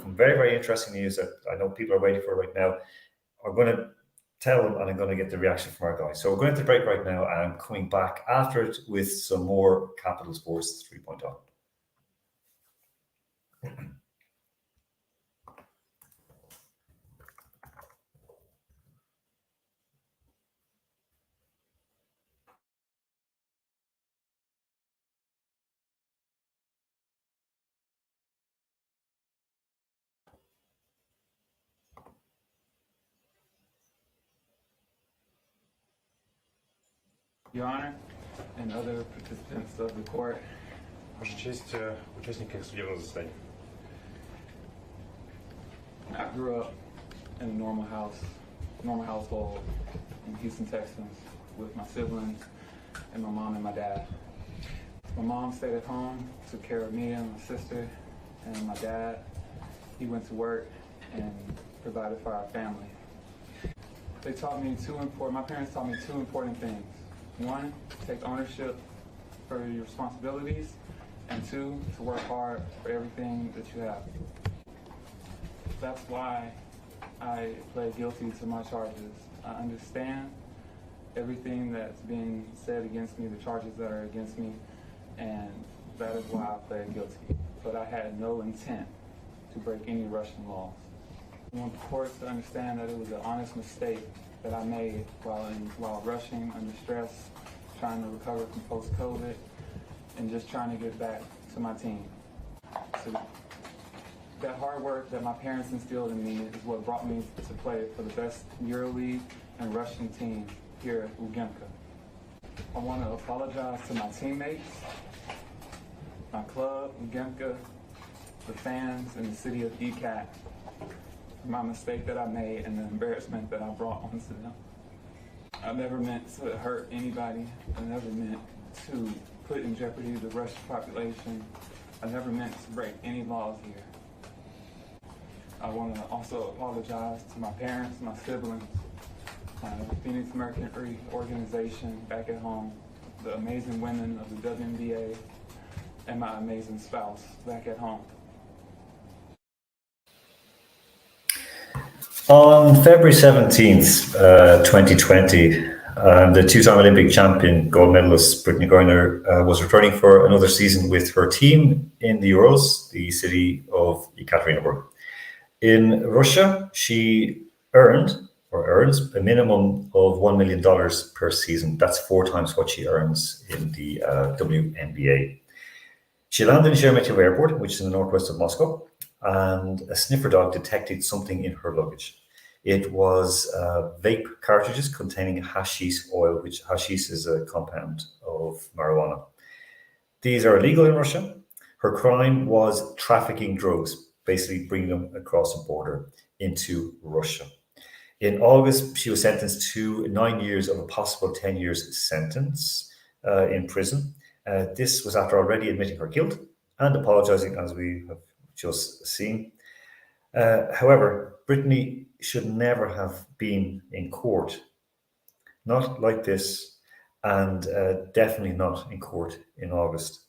some very, very interesting news that I know people are waiting for right now. I'm going to tell them and I'm going to get the reaction from our guys. So we're going to break right now and I'm coming back after it with some more Capital Sports 3.0. Your Honor, and other participants of the court. Ваша честь, участники судебного заседания. I grew up in a normal household in Houston, Texas, with my siblings and my mom and my dad. My mom stayed at home, took care of me and my sister, and my dad, he went to work and provided for our family. My parents taught me two important things. One, take ownership for your responsibilities, and two, to work hard for everything that you have. That's why I pled guilty to my charges. I understand everything that's being said against me, the charges that are against me, and that is why I pled guilty. But I had no intent to break any Russian laws. I want the court to understand that it was an honest mistake that I made while rushing under stress, trying to recover from post-COVID, and just trying to get back to my team. So that hard work that my parents instilled in me is what brought me to play for the best EuroLeague and Russian team here at Ugemka. I want to apologize to my teammates, my club, Ugemka, the fans, and the city of ECAT for my mistake that I made and the embarrassment that I brought onto them. I never meant to hurt anybody. I never meant to put in jeopardy the Russian population. I never meant to break any laws here. I want to also apologize to my parents, my siblings, the Phoenix Mercury organization back at home, the amazing women of the WNBA, and my amazing spouse back at home. On February 17th, 2020, the two-time Olympic champion gold medalist Britteny Griner was returning for another season with her team in the Euros, the city of Ekaterinburg. In Russia, she earns a minimum of $1 million per season. That's 4 times what she earns in the WNBA. She landed in Sheremetyevo Airport, which is in the northwest of Moscow, and a sniffer dog detected something in her luggage. It was vape cartridges containing hashish oil, which hashish is a compound of marijuana. These are illegal in Russia. Her crime was trafficking drugs, basically bringing them across the border into Russia. In August, she was sentenced to 9 years of a possible 10 years sentence in prison. This was after already admitting her guilt and apologizing, as we have just seen. However, Brittany should never have been in court. Not like this, and definitely not in court in August.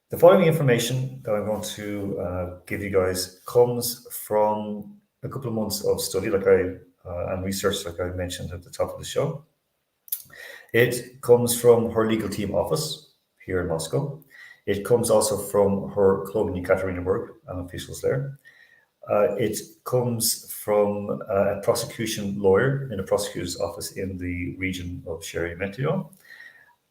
The following information that I'm going to give you guys comes from a couple of months of study, and research, like I mentioned at the top of the show. It comes from her legal team office here in Moscow. It comes also from her club in Ekaterinburg and officials there. It comes from a prosecution lawyer in a prosecutor's office in the region of Sheremetyevo.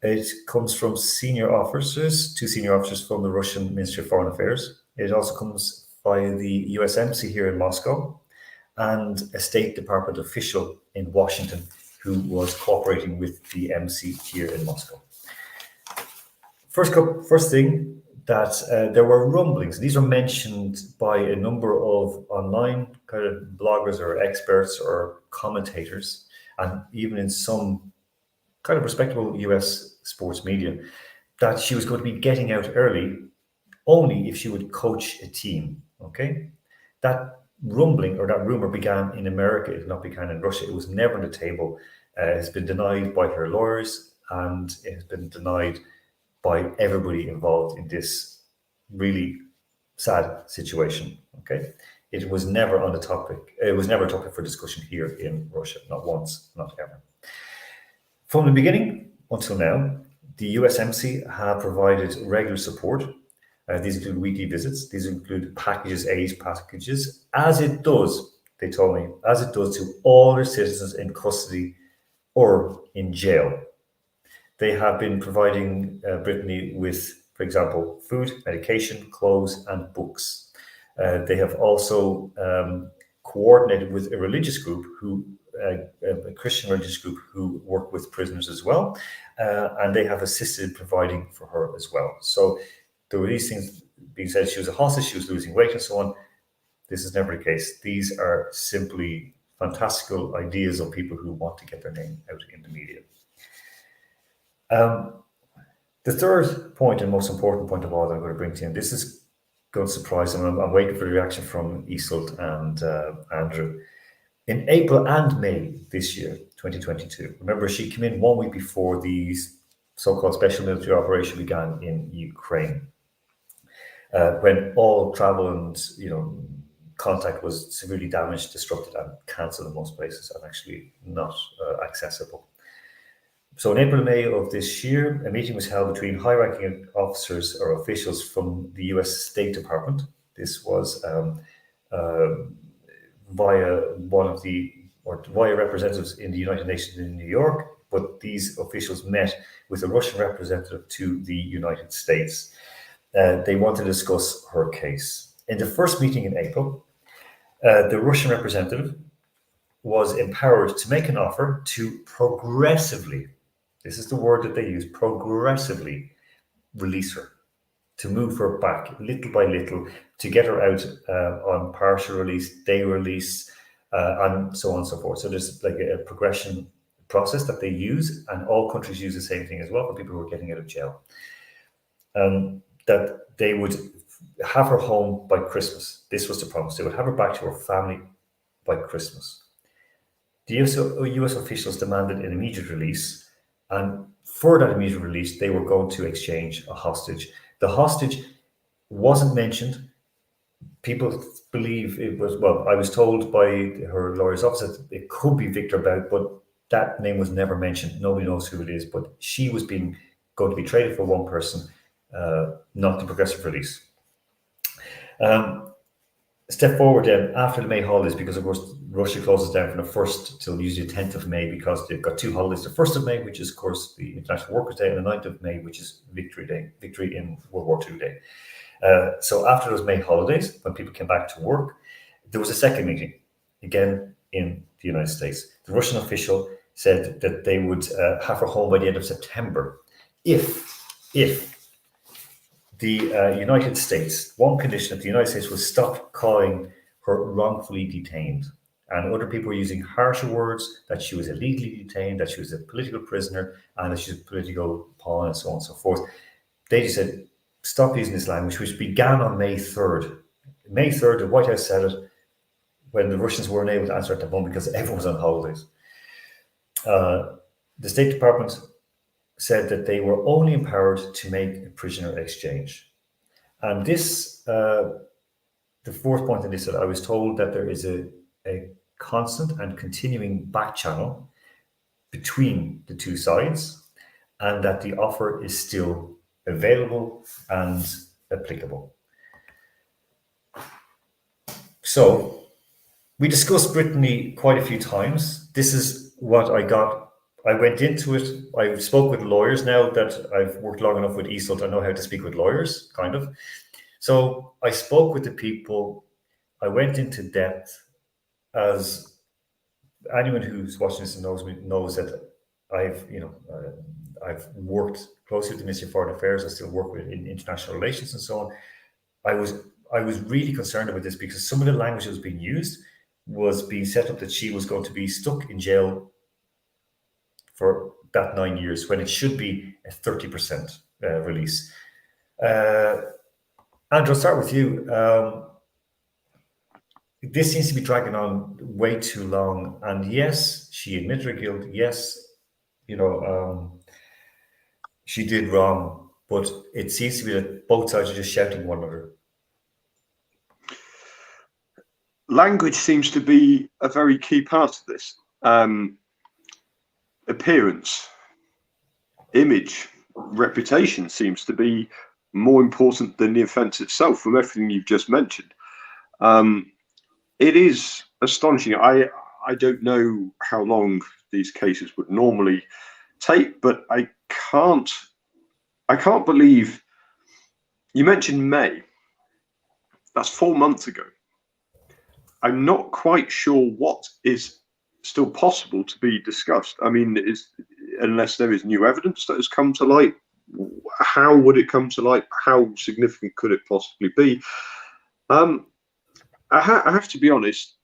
It comes from 2 senior officers from the Russian Ministry of Foreign Affairs. It also comes via the US Embassy here in Moscow and a State Department official in Washington who was cooperating with the embassy here in Moscow. First thing, that there were rumblings. These are mentioned by a number of online kind of bloggers or experts or commentators, and even in some kind of respectable US sports media, that she was going to be getting out early only if she would coach a team. Okay, that rumbling or that rumor began in America. It not began in Russia. It was never on the table. It's been denied by her lawyers, and it has been denied by everybody involved in this really sad situation. Okay, it was never on the topic. It was never a topic for discussion here in Russia, not once, not ever. From the beginning until now, the US Embassy have provided regular support. These include weekly visits. These include packages, aid packages, as it does, they told me, as it does to all their citizens in custody or in jail. They have been providing Brittany with, for example, food, medication, clothes, and books. They have also coordinated with a religious group a Christian religious group who work with prisoners as well, and they have assisted in providing for her as well. So there were these things being said. She was a hostage, she was losing weight, and so on. This is never the case. These are simply fantastical ideas of people who want to get their name out in the media. The third point and most important point of all that I'm going to bring to you, and this is going to surprise them. I'm waiting for the reaction from Iseult and Andrew. In April and May this year, 2022, remember she came in 1 week before the so-called special military operation began in Ukraine, when all travel and contact was severely damaged, disrupted, and cancelled in most places, and actually not accessible. So in April and May of this year, a meeting was held between high-ranking officers or officials from the US State Department. This was via representatives in the United Nations in New York, but these officials met with a Russian representative to the United States. They wanted to discuss her case. In the first meeting in April, the Russian representative was empowered to make an offer to progressively, this is the word that they use, progressively release her, to move her back little by little, to get her out on partial release, day release, and so on and so forth. So there's like a progression process that they use, and all countries use the same thing as well for people who are getting out of jail. That they would have her home by Christmas. This was the promise. They would have her back to her family by Christmas. The US officials demanded an immediate release, and for that immediate release, they were going to exchange a hostage. The hostage wasn't mentioned. People believe it was, well, I was told by her lawyer's office that it could be Victor Bout, but that name was never mentioned. Nobody knows who it is, but she was going to be traded for one person, not the progressive release. Step forward then after the May holidays, because of course Russia closes down from the 1st till usually the 10th of May, because they've got two holidays. The 1st of May, which is of course the International Workers' Day, and the 9th of May, which is Victory Day, Victory in World War II Day. So after those May holidays, when people came back to work, there was a second meeting, again in the United States. The Russian official said that they would have her home by the end of September if the United States, one condition that the United States would stop calling her wrongfully detained. And other people were using harsher words, that she was illegally detained, that she was a political prisoner, and that she was a political pawn, and so on and so forth. They just said, stop using this language, which began on May 3rd. May 3rd, the White House said it when the Russians weren't able to answer at the moment because everyone was on holidays. The State Department said that they were only empowered to make a prisoner exchange. And this, the fourth point in this, that I was told that there is a constant and continuing back channel between the two sides, and that the offer is still available and applicable. So we discussed Brittany quite a few times. This is what I got. I went into it. I spoke with lawyers. Now that I've worked long enough with Iseult, I know how to speak with lawyers, kind of. So I spoke with the people. I went into depth. As anyone who's watching this and knows me knows that I've worked closely with the Ministry of Foreign Affairs. I still work with in international relations and so on. I was really concerned about this because some of the language that was being used was being set up that she was going to be stuck in jail for that 9 years when it should be a 30% release. Andrew, I'll start with you. this seems to be dragging on way too long. And yes, she admitted her guilt. Yes, she did wrong, but it seems to be that both sides are just shouting at one another. Language seems to be a very key part of this. Appearance, image, reputation seems to be more important than the offence itself, from everything you've just mentioned. It is astonishing. I don't know how long these cases would normally take, but I can't believe you mentioned May. That's 4 months ago. I'm not quite sure what is still possible to be discussed. I mean, unless there is new evidence that has come to light, how would it come to light? How significant could it possibly be? I have to be honest.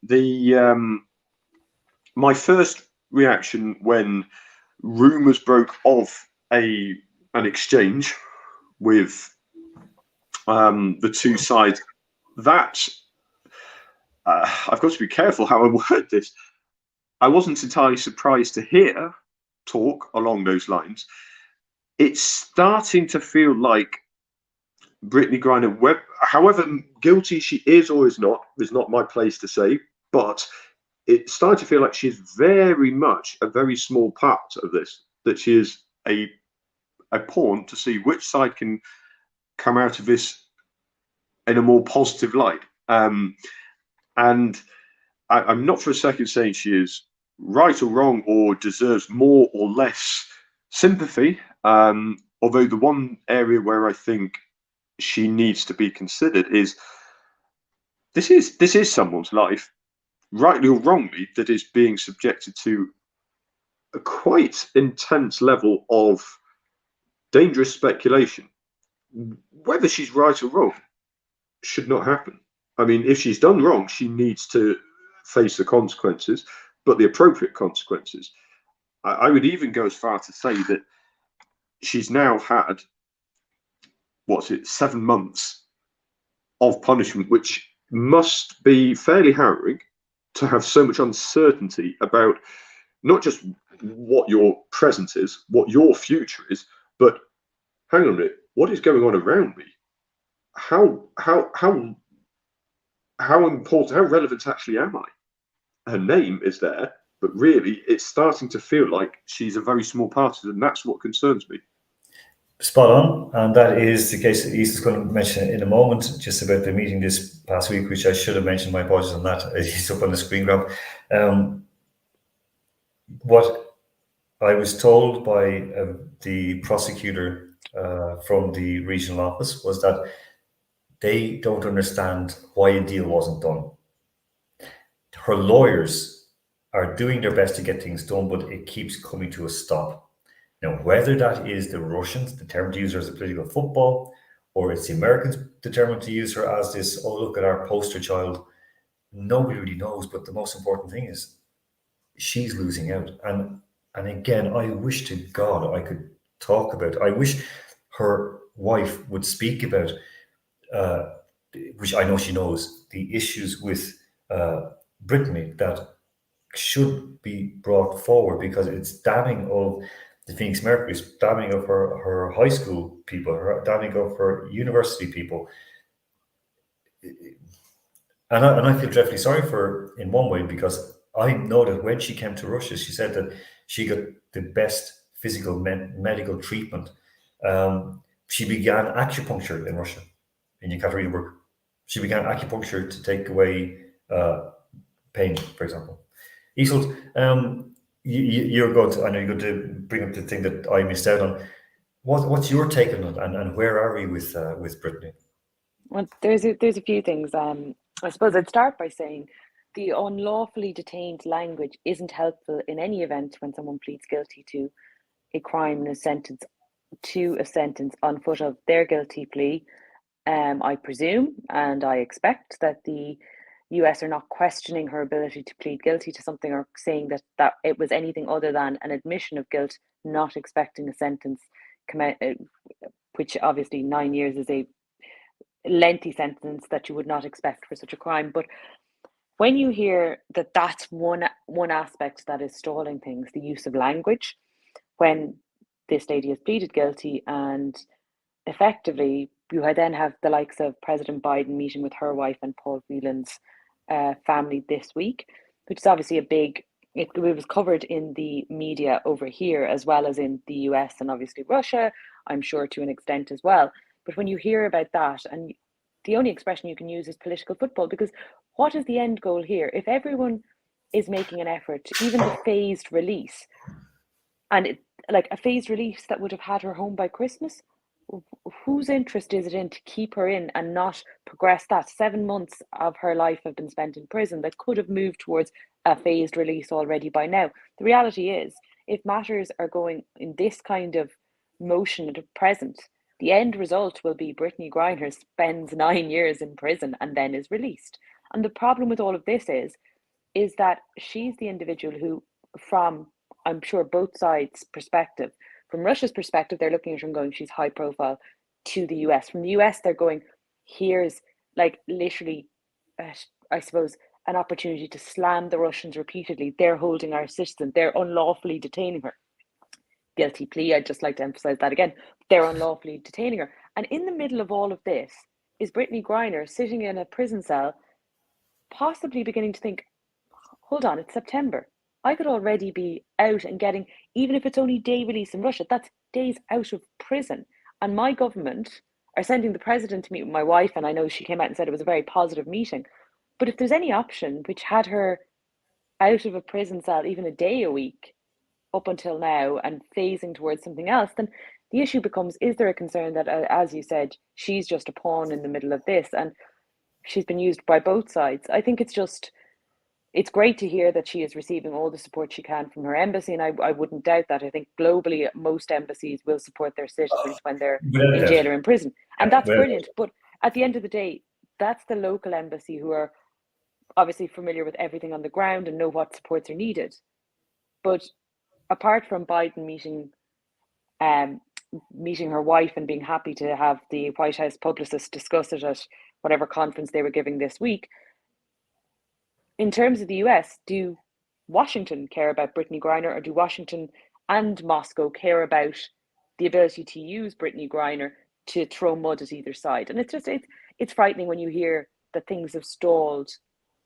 My first reaction when rumours broke of an exchange with the two sides, that I've got to be careful how I word this. I wasn't entirely surprised to hear talk along those lines. It's starting to feel like Britteny Griner, however guilty she is or is not my place to say, but it's starting to feel like she's very much a very small part of this, that she is a pawn to see which side can come out of this in a more positive light. And I'm not for a second saying she is right or wrong or deserves more or less sympathy, although the one area where I think she needs to be considered is this is someone's life, rightly or wrongly, that is being subjected to a quite intense level of dangerous speculation. Whether she's right or wrong should not happen. I mean, if she's done wrong, she needs to face the consequences, but the appropriate consequences. I would even go as far to say that she's now had, 7 months of punishment, which must be fairly harrowing to have so much uncertainty about not just what your present is, what your future is, but hang on a minute, what is going on around me? How important, how relevant actually am I? Her name is there, but really it's starting to feel like she's a very small part of it, and that's what concerns me. Spot on, and that is the case that Isa's going to mention in a moment, just about the meeting this past week, which I should have mentioned. My apologies on that. He's up on the screen grab. What I was told by the prosecutor from the regional office was that they don't understand why a deal wasn't done. Her lawyers are doing their best to get things done, but it keeps coming to a stop. Now, whether that is the Russians determined to use her as a political football, or it's the Americans determined to use her as this, oh, look at our poster child, nobody really knows. But the most important thing is she's losing out. And again, I wish to God I could talk about it. I wish her wife would speak about, which I know she knows, the issues with Brittany that should be brought forward, because it's damning of the Phoenix Mercury, it's damning of her high school people, damning of her university people. And I feel dreadfully sorry for her in one way, because I know that when she came to Russia, she said that she got the best physical medical treatment. She began acupuncture in Russia, in Yekaterinburg. She began acupuncture to take away pain, for example. Isolt, you're going to, I know you're going to bring up the thing that I missed out on. What's your take on it, and where are we with Brittany? Well, there's a few things. I suppose I'd start by saying the unlawfully detained language isn't helpful in any event when someone pleads guilty to a crime and a sentence on foot of their guilty plea. I presume and I expect that the US are not questioning her ability to plead guilty to something, or saying that it was anything other than an admission of guilt, not expecting a sentence, which obviously 9 years is a lengthy sentence that you would not expect for such a crime. But when you hear that that's one aspect that is stalling things, the use of language, when this lady has pleaded guilty, and effectively you then have the likes of President Biden meeting with her wife and Paul Whelan's family this week, which is obviously a big. It was covered in the media over here as well as in the US and obviously Russia, I'm sure to an extent as well. But when you hear about that, and the only expression you can use is political football, because what is the end goal here? If everyone is making an effort, even the phased release, and like a phased release that would have had her home by Christmas, whose interest is it in to keep her in and not progress that? 7 months of her life have been spent in prison that could have moved towards a phased release already by now. The reality is, if matters are going in this kind of motion at present, the end result will be Brittany Griner spends 9 years in prison and then is released. And the problem with all of this is that she's the individual who, from, I'm sure, both sides' perspective, from Russia's perspective, they're looking at her and going, she's high profile, to the US. From the US, they're going, here's like literally, I suppose, an opportunity to slam the Russians repeatedly. They're holding our citizen. They're unlawfully detaining her. Guilty plea, I'd just like to emphasize that again. They're unlawfully detaining her. And in the middle of all of this is Brittany Griner sitting in a prison cell, possibly beginning to think, hold on, it's September. I could already be out and getting, even if it's only day release in Russia, that's days out of prison. And my government are sending the president to meet with my wife, and I know she came out and said it was a very positive meeting. But if there's any option which had her out of a prison cell even a day a week up until now and phasing towards something else, then the issue becomes, is there a concern that, as you said, she's just a pawn in the middle of this and she's been used by both sides? I think it's great to hear that she is receiving all the support she can from her embassy, and I wouldn't doubt that. I think globally most embassies will support their citizens when they're in jail or in prison, and that's brilliant. But at the end of the day, that's the local embassy who are obviously familiar with everything on the ground and know what supports are needed. But apart from Biden meeting her wife and being happy to have the White House publicists discuss it at whatever conference they were giving this week, in terms of the US, do Washington care about Brittany Griner, or do Washington and Moscow care about the ability to use Brittany Griner to throw mud at either side? And it's frightening when you hear that things have stalled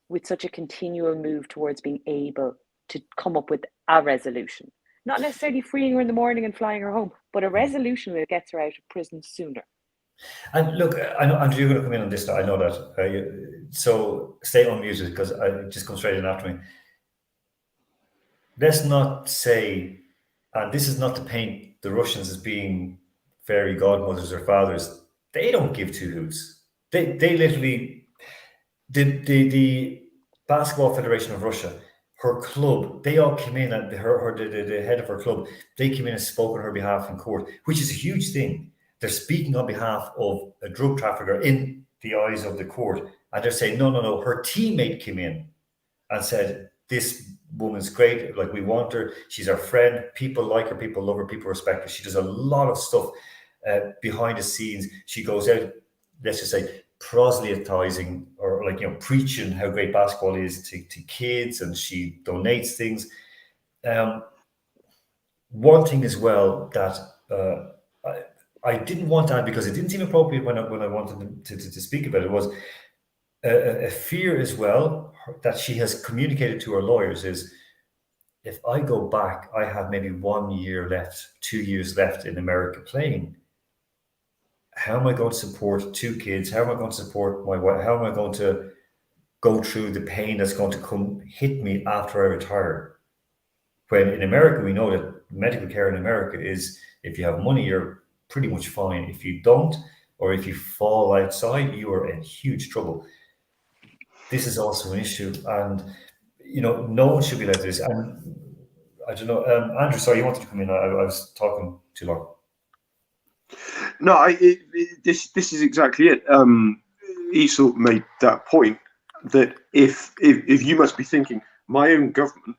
with such a continual move towards being able to come up with a resolution. Not necessarily freeing her in the morning and flying her home, but a resolution that gets her out of prison sooner. And look, I know, Andrew, you're going to come in on this. I know that. So stay unmuted because I just come straight in after me. Let's not say, and this is not to paint the Russians as being fairy godmothers or fathers. They don't give two hoots. They literally, the Basketball Federation of Russia, her club, they all came in, and the head of her club, they came in and spoke on her behalf in court, which is a huge thing. They're speaking on behalf of a drug trafficker in the eyes of the court. And they're saying, no. Her teammate came in and said, this woman's great. Like, we want her. She's our friend. People like her. People love her. People respect her. She does a lot of stuff behind the scenes. She goes out, let's just say, proselytizing or preaching how great basketball is to kids. And she donates things. One thing as well that I didn't want to add, because it didn't seem appropriate when I wanted to speak about it, was a fear as well that she has communicated to her lawyers is, if I go back, I have maybe 1 year left, 2 years left in America playing. How am I going to support 2 kids? How am I going to support my wife? How am I going to go through the pain that's going to come hit me after I retire? When in America, we know that medical care in America is, if you have money, you're pretty much fine. If you don't, or if you fall outside, you are in huge trouble. This is also an issue, and no one should be like this. And I don't know, Andrew, sorry, you wanted to come in. I was talking too long. No, this is exactly it. Esau made that point that if you must be thinking, my own government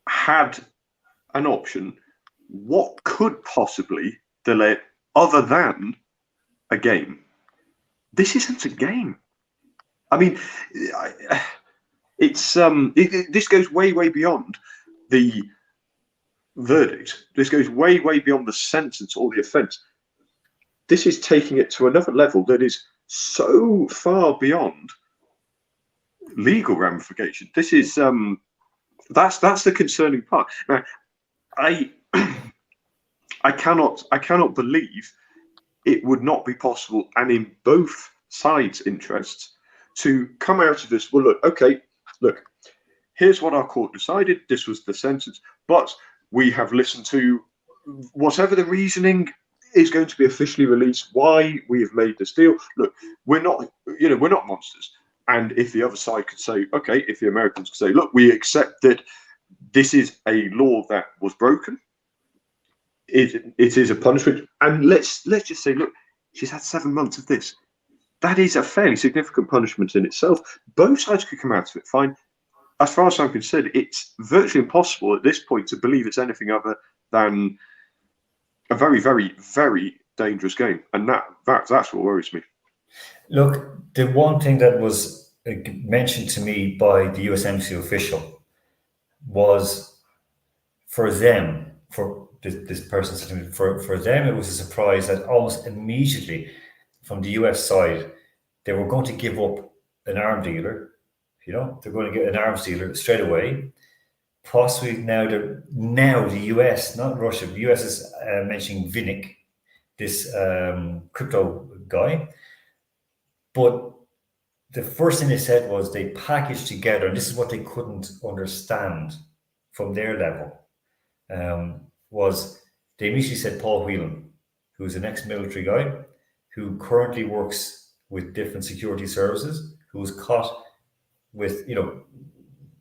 had an option, what could possibly delay it other than a game? This isn't a game. I mean, it's this goes way beyond the verdict. This goes way beyond the sentence or the offence. This is taking it to another level that is so far beyond legal ramification. This is that's the concerning part. Now, I cannot believe it would not be possible, and in both sides' interests, to come out of this. Well, look, here's what our court decided. This was the sentence, but we have listened to whatever the reasoning is going to be officially released. Why we have made this deal. Look, we're not monsters. And if the other side could say, okay, if the Americans could say, look, we accept that this is a law that was broken. It is a punishment, and let's just say, look, she's had 7 months of this. That is a fairly significant punishment in itself. Both sides could come out of it fine. As far as I'm concerned, it's virtually impossible at this point to believe it's anything other than a very dangerous game, and that's what worries me. Look, the one thing that was mentioned to me by the US Embassy official was for this person, for them, it was a surprise that almost immediately from the US side, they were going to give up an arm dealer. They're going to get an arms dealer straight away. Possibly now the US, not Russia, the US is mentioning Vinnik, this crypto guy. But the first thing they said was they packaged together, and this is what they couldn't understand from their level, was they immediately said Paul Whelan, who's an ex-military guy, who currently works with different security services, who was caught with,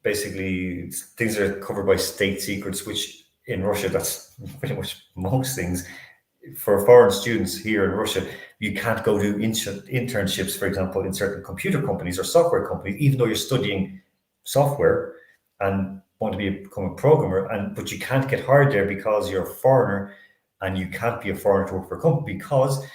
basically things that are covered by state secrets, which in Russia, that's pretty much most things. For foreign students here in Russia, you can't go do internships, for example, in certain computer companies or software companies, even though you're studying software and want to become a programmer, but you can't get hired there because you're a foreigner, and you can't be a foreigner to work for a company, because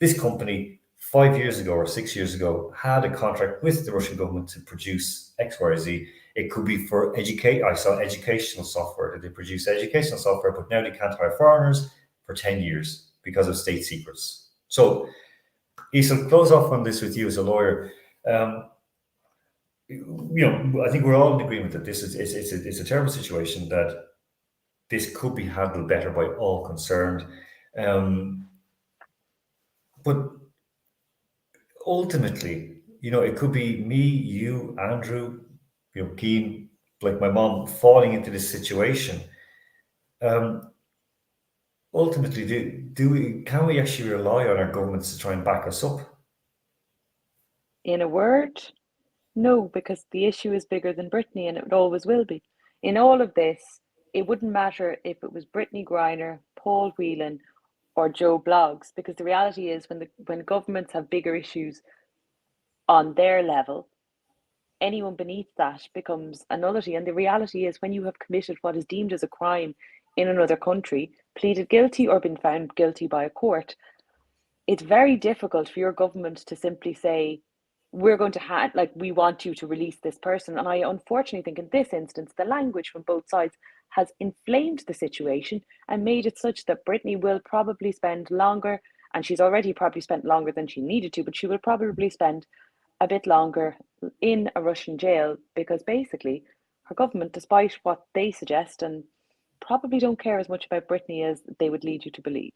this company 5 years ago or 6 years ago had a contract with the Russian government to produce X, Y, or Z. It could be for I saw educational software, that they produce educational software, but now they can't hire foreigners for 10 years because of state secrets. So, Isel, close off on this with you as a lawyer. I think we're all in agreement that this is it's a terrible situation, that this could be handled better by all concerned. But ultimately, it could be me, you, Andrew, Keen, like my mom, falling into this situation. Ultimately, can we actually rely on our governments to try and back us up? In a word, no, because the issue is bigger than Brittany, and it always will be. In all of this, it wouldn't matter if it was Britteny Griner, Paul Whelan, or Joe Bloggs, because the reality is when governments have bigger issues on their level, anyone beneath that becomes a nullity. And the reality is, when you have committed what is deemed as a crime in another country, pleaded guilty or been found guilty by a court, it's very difficult for your government to simply say, we're going to we want you to release this person. And I unfortunately think in this instance, the language from both sides has inflamed the situation and made it such that Brittany will probably spend longer, and she's already probably spent longer than she needed to, but she will probably spend a bit longer in a Russian jail, because basically her government, despite what they suggest, and probably don't care as much about Brittany as they would lead you to believe.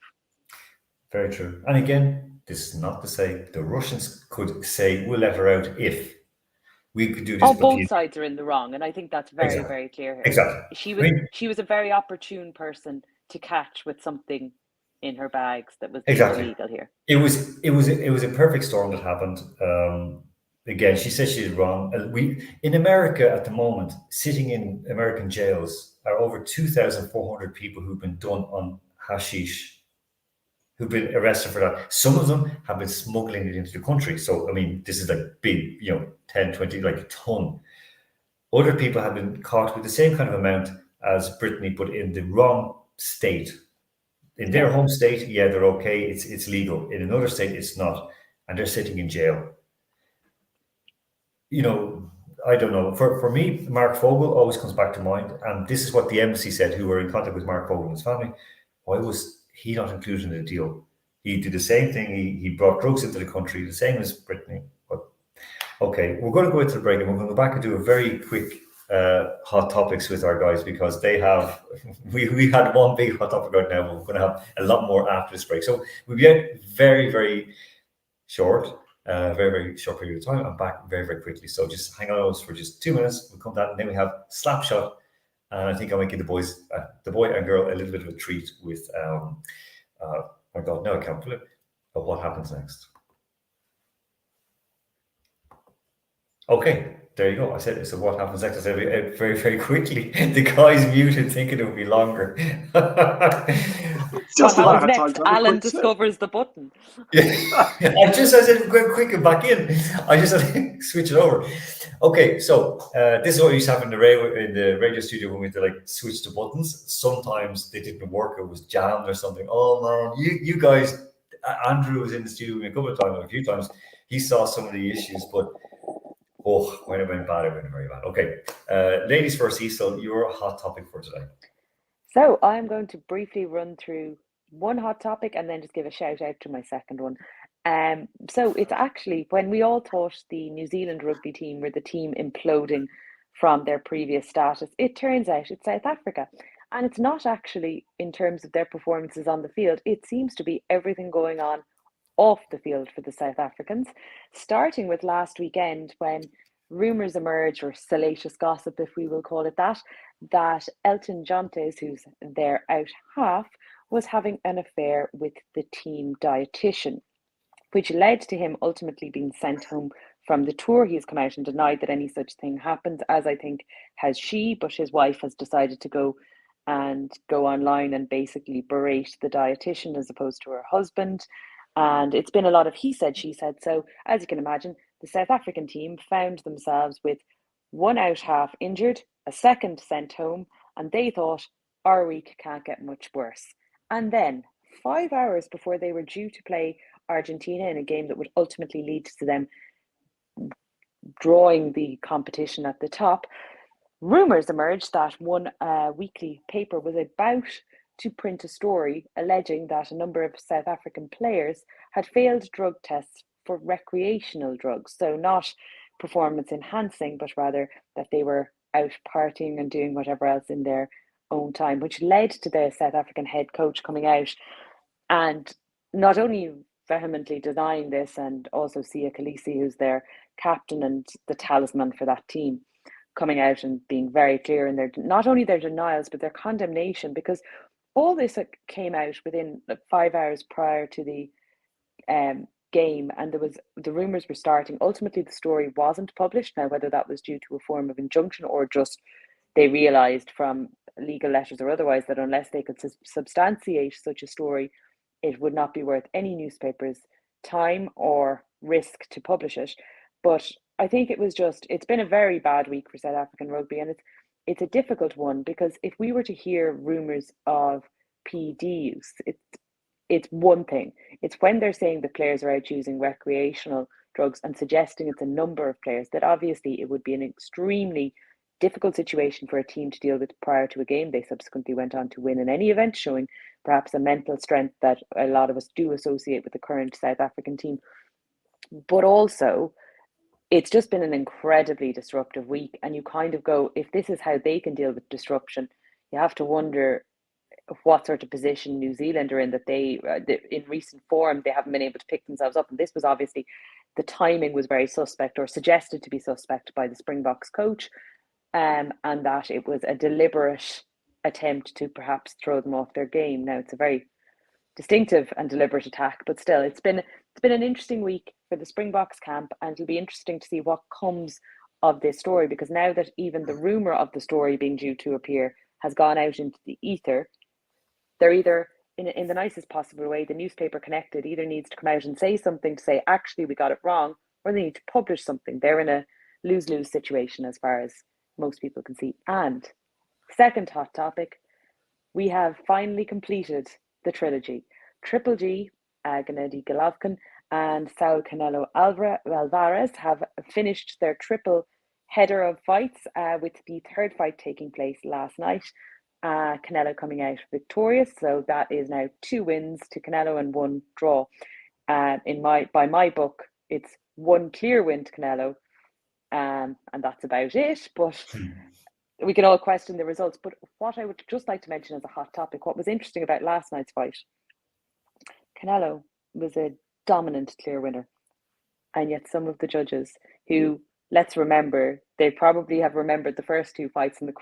Very true. And again, this is not to say the Russians could say, we'll let her out if we could do this. Both sides are in the wrong, and I think that's very, very clear here. Exactly. She was a very opportune person to catch with something in her bags that was illegal here. It was a perfect storm that happened. Again, she says she's wrong. In America at the moment, sitting in American jails are over 2,400 people who've been done on hashish, who've been arrested for that. Some of them have been smuggling it into the country. So, I mean, this is like big, 10, 20, like a ton. Other people have been caught with the same kind of amount as Brittany, but in the wrong state. In their home state, yeah, they're okay. It's legal. In another state, it's not. And they're sitting in jail. you know, I don't know. For me, Mark Fogel always comes back to mind, and this is what the embassy said, who were in contact with Mark Fogel and his family. Why was he not included in the deal? He did the same thing. He brought drugs into the country, the same as Brittany. But okay, we're going to go into the break, and we're going to go back and do a very quick hot topics with our guys, because they have we had one big hot topic right now. We're going to have a lot more after this break, so we'll be out very, very short. Very, very short period of time. I'm back very, very quickly. So just hang on for just 2 minutes. We'll come back, and then we have Slapshot. And I think I might give the boys, the boy and girl, a little bit of a treat with, oh God, no, I can't flip. But what happens next? Okay, there you go. I said, so what happens next? I said it very, very quickly. The guy's muted, thinking it would be longer. Just what about happens had time next? to have a Alan quick sip. discovers the button. I said, go quick and back in. I just had to switch it over. Okay, so this is what we used to have in the radio studio when we had to like switch the buttons. Sometimes they didn't work; it was jammed or something. Oh man, you guys, Andrew was in the studio with me a few times. He saw some of the issues, but when it went bad, it went very bad. Okay, ladies first, Cecil, your hot topic for today. So I'm going to briefly run through one hot topic and then just give a shout out to my second one. So it's actually when we all thought the New Zealand rugby team were the team imploding from their previous status, it turns out it's South Africa. And it's not actually in terms of their performances on the field. It seems to be everything going on off the field for the South Africans, starting with last weekend when rumours emerged, or salacious gossip, if we will call it that, that Elton Jontes, who's their out half, was having an affair with the team dietitian, which led to him ultimately being sent home from the tour. He's come out and denied that any such thing happened, as I think has she, but his wife has decided to go online and basically berate the dietitian as opposed to her husband. And it's been a lot of he said, she said. So as you can imagine, the South African team found themselves with one out half injured, a second sent home, and they thought our week can't get much worse. And then 5 hours before they were due to play Argentina in a game that would ultimately lead to them drawing the competition at the top, rumours emerged that one weekly paper was about to print a story alleging that a number of South African players had failed drug tests for recreational drugs. So not performance enhancing, but rather that they were out partying and doing whatever else in their own time, which led to the South African head coach coming out and not only vehemently denying this, and also Sia Khaleesi, who's their captain and the talisman for that team, coming out and being very clear in their, not only their denials, but their condemnation, because all this came out within 5 hours prior to the game, and the rumours were starting. Ultimately, the story wasn't published. Now, whether that was due to a form of injunction or just they realised from legal letters or otherwise that unless they could substantiate such a story, it would not be worth any newspaper's time or risk to publish it. But I think it's been a very bad week for South African rugby, and it's a difficult one, because if we were to hear rumours of PD use, it's one thing. It's when they're saying the players are out using recreational drugs and suggesting it's a number of players, that obviously it would be an extremely difficult situation for a team to deal with prior to a game. They subsequently went on to win in any event, showing perhaps a mental strength that a lot of us do associate with the current South African team. But also, it's just been an incredibly disruptive week, and you kind of go, if this is how they can deal with disruption, you have to wonder what sort of position New Zealand are in, that they in recent form they haven't been able to pick themselves up. And this was obviously, the timing was very suspect, or suggested to be suspect, by the Springboks coach, and that it was a deliberate attempt to perhaps throw them off their game. Now, it's a very distinctive and deliberate attack, but still, it's been an interesting week for the Springboks camp, and it'll be interesting to see what comes of this story, because now that even the rumour of the story being due to appear has gone out into the ether, they're either, in the nicest possible way, the newspaper connected either needs to come out and say something to say, actually, we got it wrong, or they need to publish something. They're in a lose-lose situation as far as most people can see. And second hot topic, we have finally completed the trilogy. Triple G, Gennady Golovkin, and Saul Canelo Alvarez have finished their triple header of fights, with the third fight taking place last night. Canelo coming out victorious, so that is now 2 wins to Canelo and 1 draw. By my book, it's 1 clear win to Canelo, and that's about it. But we can all question the results. But what I would just like to mention as a hot topic, what was interesting about last night's fight, Canelo was a dominant clear winner, and yet some of the judges, who, let's remember, they probably have remembered the first 2 fights and the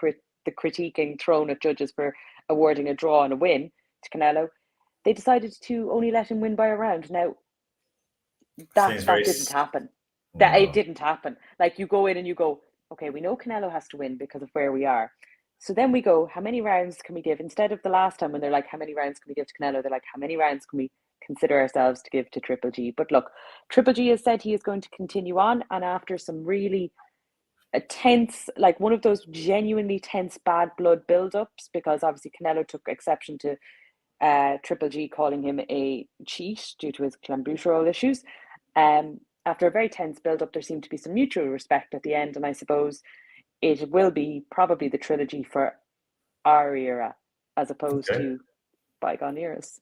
critiquing thrown at judges for awarding a draw and a win to Canelo, they decided to only let him win by a round. Now, that didn't happen. It didn't happen. Like, you go in and you go, okay, we know Canelo has to win because of where we are. So then we go, how many rounds can we give? Instead of the last time when they're like, how many rounds can we give to Canelo? They're like, how many rounds can we consider ourselves to give to Triple G? But look, Triple G has said he is going to continue on, and after some really tense, like one of those genuinely tense bad blood build-ups, because obviously Canelo took exception to Triple G calling him a cheat due to his clenbuterol issues. After a very tense build-up, there seemed to be some mutual respect at the end, and I suppose it will be probably the trilogy for our era as opposed to bygone eras.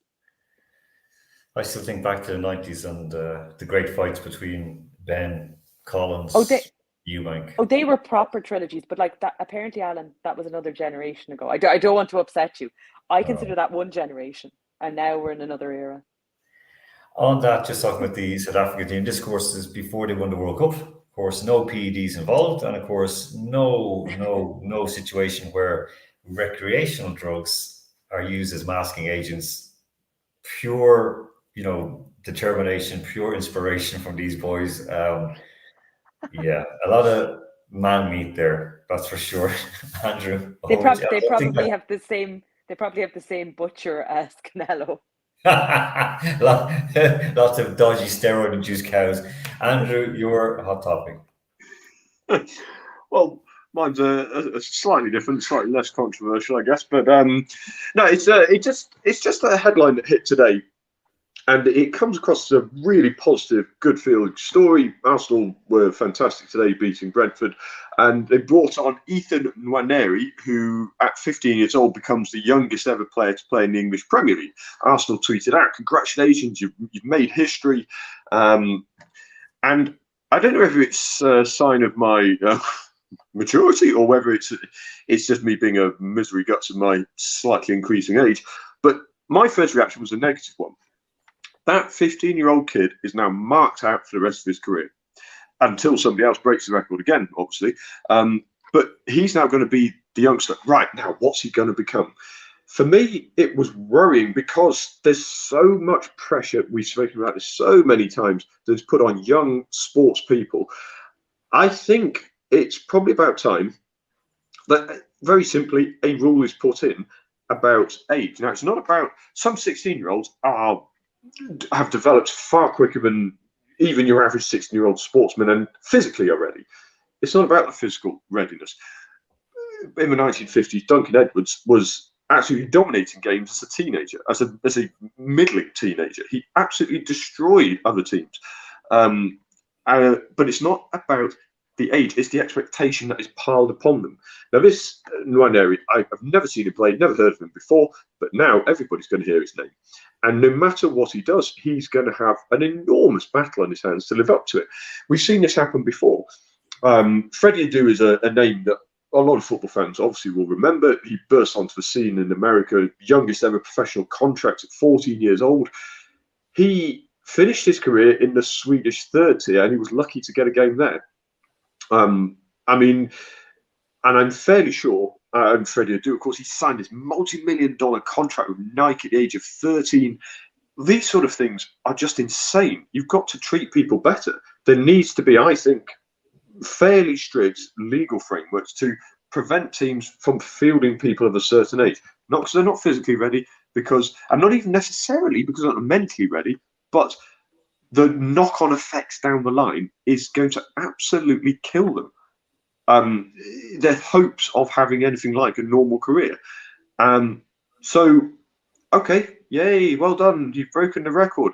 I still think back to the 90s and the great fights between Ben, Collins, Eubank. They were proper trilogies, but like that, apparently, Alan, that was another generation ago. I don't want to upset you. I consider that one generation, and now we're in another era. On that, just talking about the South African team, this, of course, is before they won the World Cup. Of course, no PEDs involved, and of course, no situation where recreational drugs are used as masking agents. Pure, determination, pure inspiration from these boys. Yeah, a lot of man meat there, that's for sure. Andrew, they probably have the same. They probably have the same butcher as Canelo. Lots of dodgy steroid-induced cows. Andrew, your hot topic. Well, mine's a slightly different, slightly less controversial, I guess. But no, it's just a headline that hit today, and it comes across as a really positive, good-feeling story. Arsenal were fantastic today, beating Brentford, and they brought on Ethan Nwaneri, who at 15 years old becomes the youngest ever player to play in the English Premier League. Arsenal tweeted out, "Congratulations, you've made history," and I don't know whether it's a sign of my maturity or whether it's just me being a misery guts of my slightly increasing age. But my first reaction was a negative one. That 15-year-old kid is now marked out for the rest of his career until somebody else breaks the record again, obviously. But he's now going to be the youngster. Right now, what's he going to become? For me, it was worrying because there's so much pressure. We've spoken about this so many times that's put on young sports people. I think it's probably about time that, very simply, a rule is put in about age. Now, it's not about some 16-year-olds have developed far quicker than even your average 16-year-old sportsman and physically are ready. It's not about the physical readiness. In the 1950s, Duncan Edwards was absolutely dominating games as a teenager, as a middling teenager. He absolutely destroyed other teams. But it's not about the age, it's the expectation that is piled upon them. Now, this Nwaneri, I've never seen him play, never heard of him before, but now everybody's going to hear his name. And no matter what he does, he's going to have an enormous battle on his hands to live up to it. We've seen this happen before. Freddie Adu is a name that a lot of football fans obviously will remember. He burst onto the scene in America, youngest ever professional contract at 14 years old. He finished his career in the Swedish third tier, and he was lucky to get a game there. And I'm fairly sure, and Freddie Adu, of course, he signed this multi-million-dollar contract with Nike at the age of 13. These sort of things are just insane. You've got to treat people better. There needs to be, I think, fairly strict legal frameworks to prevent teams from fielding people of a certain age. Not because they're not physically ready, and not even necessarily because they're not mentally ready, but the knock-on effects down the line is going to absolutely kill them. Their hopes of having anything like a normal career. So, okay, yay, well done, you've broken the record.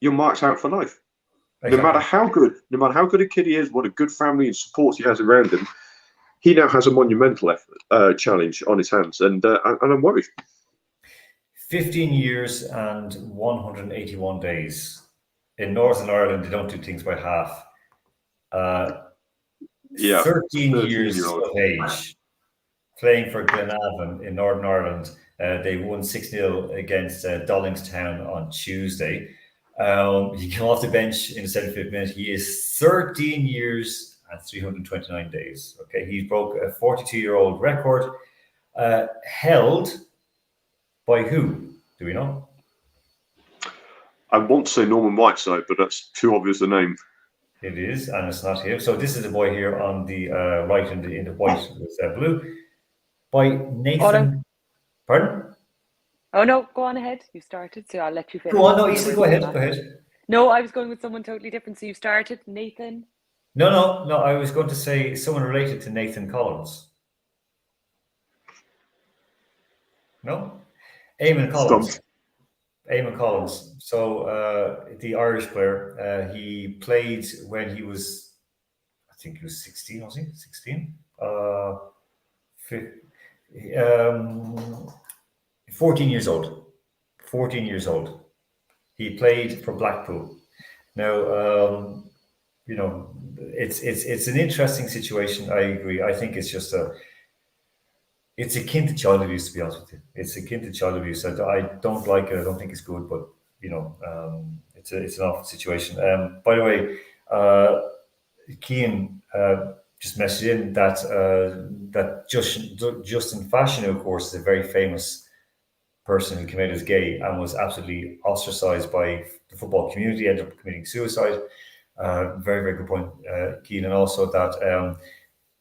you're marked out for life. Exactly. No matter how good a kid he is, what a good family and support he has around him, he now has a monumental challenge on his hands, and I'm worried. 15 years and 181 days. In Northern Ireland, they don't do things by half. 13 years of age, playing for Glenavon in Northern Ireland. They won 6-0 against Dollingstown on Tuesday. He came off the bench in the 75th minute. He is 13 years and 329 days. Okay, he broke a 42-year-old record held by who? Do we know? I want to say Norman Whiteside, but that's too obvious a name. It is, and it's not him. So this is the boy here on the right in the white with blue. By Nathan. Pardon? Oh no, go on ahead. You started, so I'll let you finish. Go on, no, Issa, go ahead. Go ahead. No, I was going with someone totally different. So you started, Nathan. No. I was going to say someone related to Nathan Collins. No, Eamon Collins. Eamon Collins. So the Irish player. He played when he was, I think he was 16. Was he 16? 14 years old. 14 years old. He played for Blackpool. Now, it's an interesting situation. I agree. I think it's just it's akin to child abuse, to be honest with you. It's akin to child abuse. I don't like it. I don't think it's good, but it's an awful situation. By the way, Cian just messaged in that Justin Fashanu, of course, is a very famous person who came out as gay and was absolutely ostracized by the football community, ended up committing suicide. Very, very good point, Cian. And also that, so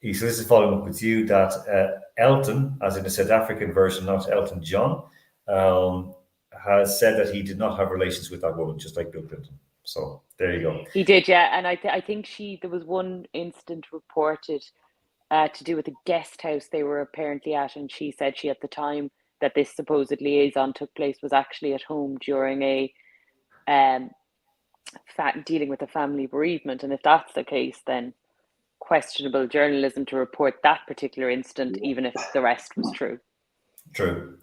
this is following up with you, that Elton, as in the South African version, not Elton John, has said that he did not have relations with that woman, just like Bill Clinton. So there you go. He did, yeah. And I think there was one incident reported to do with a guest house they were apparently at, and she said she, at the time that this supposed liaison took place, was actually at home during a dealing with a family bereavement. And if that's the case, then questionable journalism to report that particular incident, even if the rest was true. True.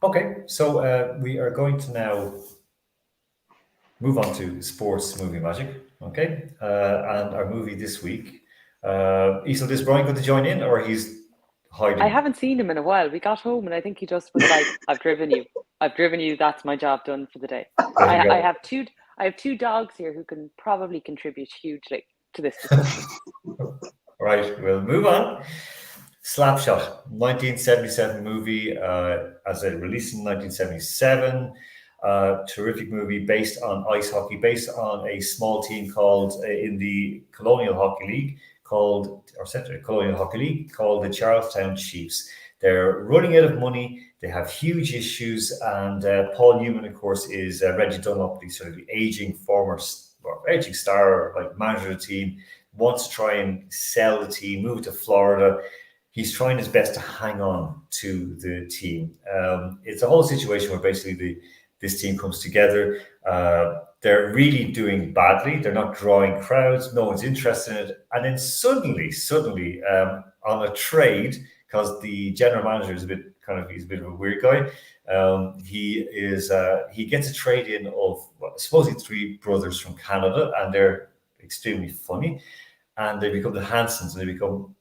Okay, so we are going to now move on to sports movie magic. Okay, and our movie this week. Isel, is Brian going to join in, or he's hiding? I haven't seen him in a while. We got home and I think he just was like, "I've driven you. That's my job done for the day." I have two dogs here who can probably contribute hugely to this discussion. Right, we'll move on. Slapshot, 1977 movie, as it released in 1977. Terrific movie based on ice hockey, based on a small team called in the Colonial Hockey League called the Charlestown Chiefs. They're running out of money. They have huge issues, and Paul Newman, of course, is Reggie Dunlop, the sort of aging star, like manager of the team, wants to try and sell the team, move to Florida. He's trying his best to hang on to the team. It's a whole situation where basically this team comes together. They're really doing badly. They're not drawing crowds. No one's interested in it. And then suddenly, on a trade, because the general manager is he's a bit of a weird guy. He gets a trade in of supposedly 3 brothers from Canada, and they're extremely funny, and they become the Hansons, and they become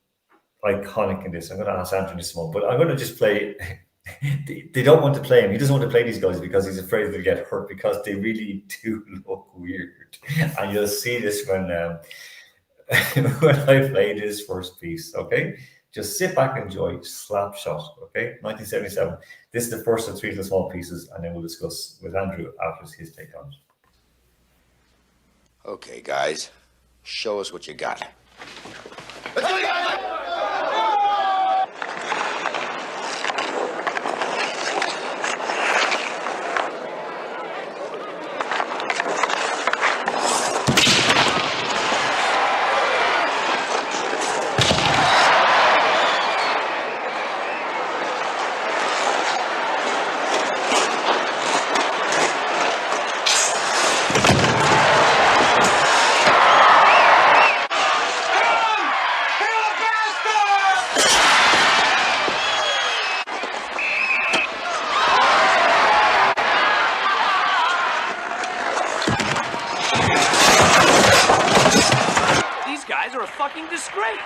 iconic in this. I'm going to ask Andrew in this moment, but I'm going to just play. They don't want to play him. He doesn't want to play these guys because he's afraid they'll get hurt, because they really do look weird. And you'll see this when when I play this first piece. Okay, just sit back and enjoy Slapshot. Okay, 1977. This is the first of 3 little small pieces, and then we'll discuss with Andrew after his take on it. Okay, guys, show us what you got. a fucking disgrace.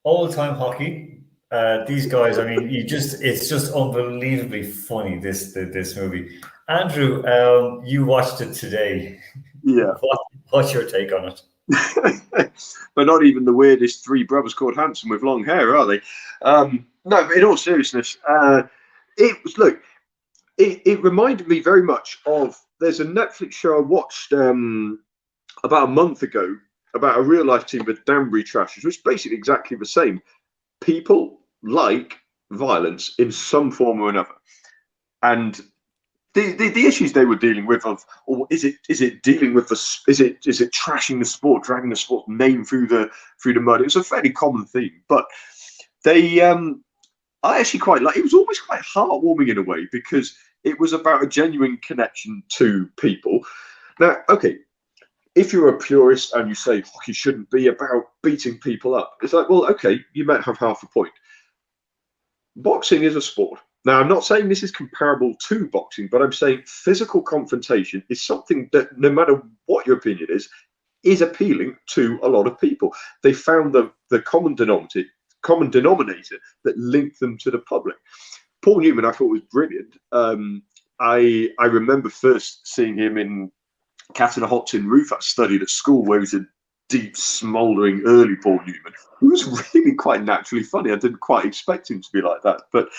Old-time hockey. These guys, I mean, it's just unbelievably funny, this movie. Andrew, you watched it today. Yeah. What's your take on it? But not even the weirdest three brothers called Hanson with long hair, are they? No, but in all seriousness, it reminded me very much of, there's a Netflix show I watched about a month ago about a real life team of Danbury Trashers, which is basically exactly the same. People like violence in some form or another, and the issues they were dealing with or is it dealing with is it trashing the sport, dragging the sport name through the mud? It was a fairly common theme, but they I actually quite like. It was almost quite heartwarming in a way, because it was about a genuine connection to people. Now, okay, if you're a purist and you say hockey shouldn't be about beating people up, it's like, well, okay, you might have half a point. Boxing is a sport. Now, I'm not saying this is comparable to boxing, but I'm saying physical confrontation is something that, no matter what your opinion is appealing to a lot of people. They found the common denominator that linked them to the public. Paul Newman, I thought, was brilliant. I remember first seeing him in Cat in a Hot Tin Roof. I studied at school, where he was a deep, smouldering early Paul Newman. He was really quite naturally funny. I didn't quite expect him to be like that. But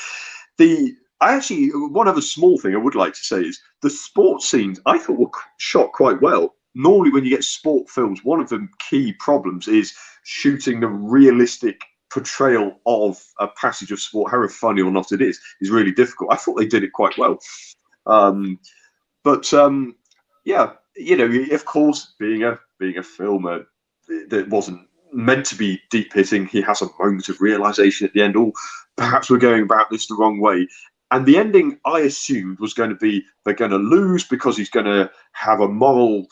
one other small thing I would like to say is the sports scenes I thought were shot quite well. Normally, when you get sport films, one of the key problems is shooting the realistic portrayal of a passage of sport, however funny or not it is really difficult. I thought they did it quite well. Yeah, you know, of course, being a filmer that wasn't meant to be deep hitting, he has a moment of realization at the end. Oh, perhaps we're going about this the wrong way. And the ending, I assumed, was going to be they're going to lose because he's going to have a moral,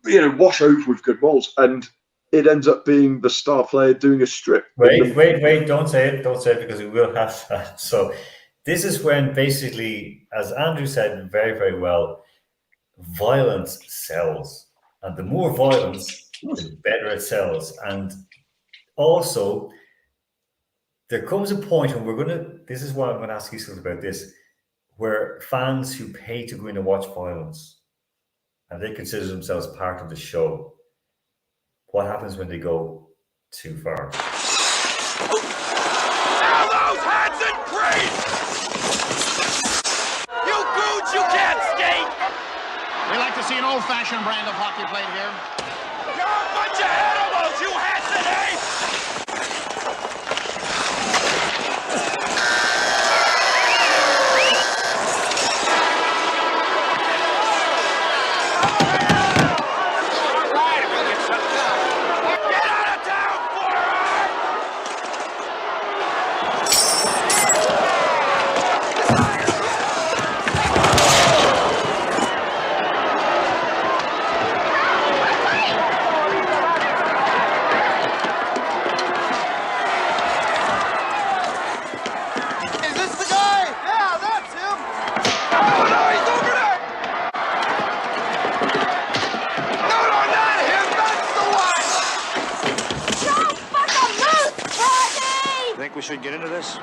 wash over with good morals. And it ends up being the star player doing a strip. Wait! Don't say it, because we will have that. So this is when, basically, as Andrew said very, very well, violence sells, and the more violence, the better it sells. And also, there comes a point when this is why I'm going to ask you something about this, where fans who pay to go in and watch violence, and they consider themselves part of the show, what happens when they go too far? Now those hands in crease! You goods, you can't skate! We like to see an old-fashioned brand of hockey played here. You're a bunch of animals, you hasn't, eh? Get out of town, forward! Is this the guy? Yeah, that's him. Oh no, he's over there! No, not him, that's the one! Don't fucking move, Brady! Think we should get into this?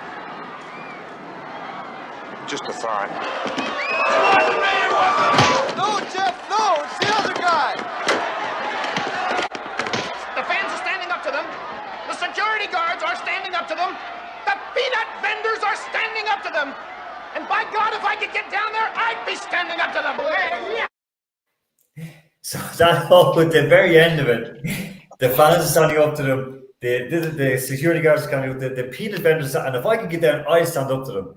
Just a thought. No, Jeff, no, it's the other guy. The fans are standing up to them. The security guards are standing up to them. The peanut vendors are standing up to them. And by God, if I could get down there, I'd be standing up to them. So that at the very end of it, the fans are standing up to them, the security guards kind of the peanut vendors, and if I could get there, I stand up to them.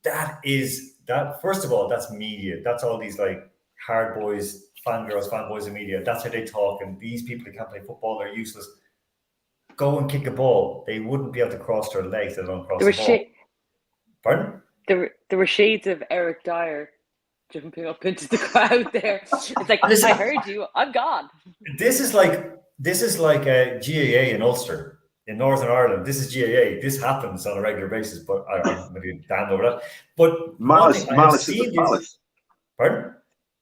That first of all, that's media. That's all these like hard boys, fanboys in media. That's how they talk. And these people who can't play football are useless. Go and kick a ball. They wouldn't be able to cross their legs. They don't cross the ball. Pardon? There were shades of Eric Dyer jumping up into the crowd there. It's like, I heard you. I'm gone. This is like GAA in Ulster. In Northern Ireland, this is GAA. This happens on a regular basis, but I'm maybe damned over that. But malice at the palace. Pardon?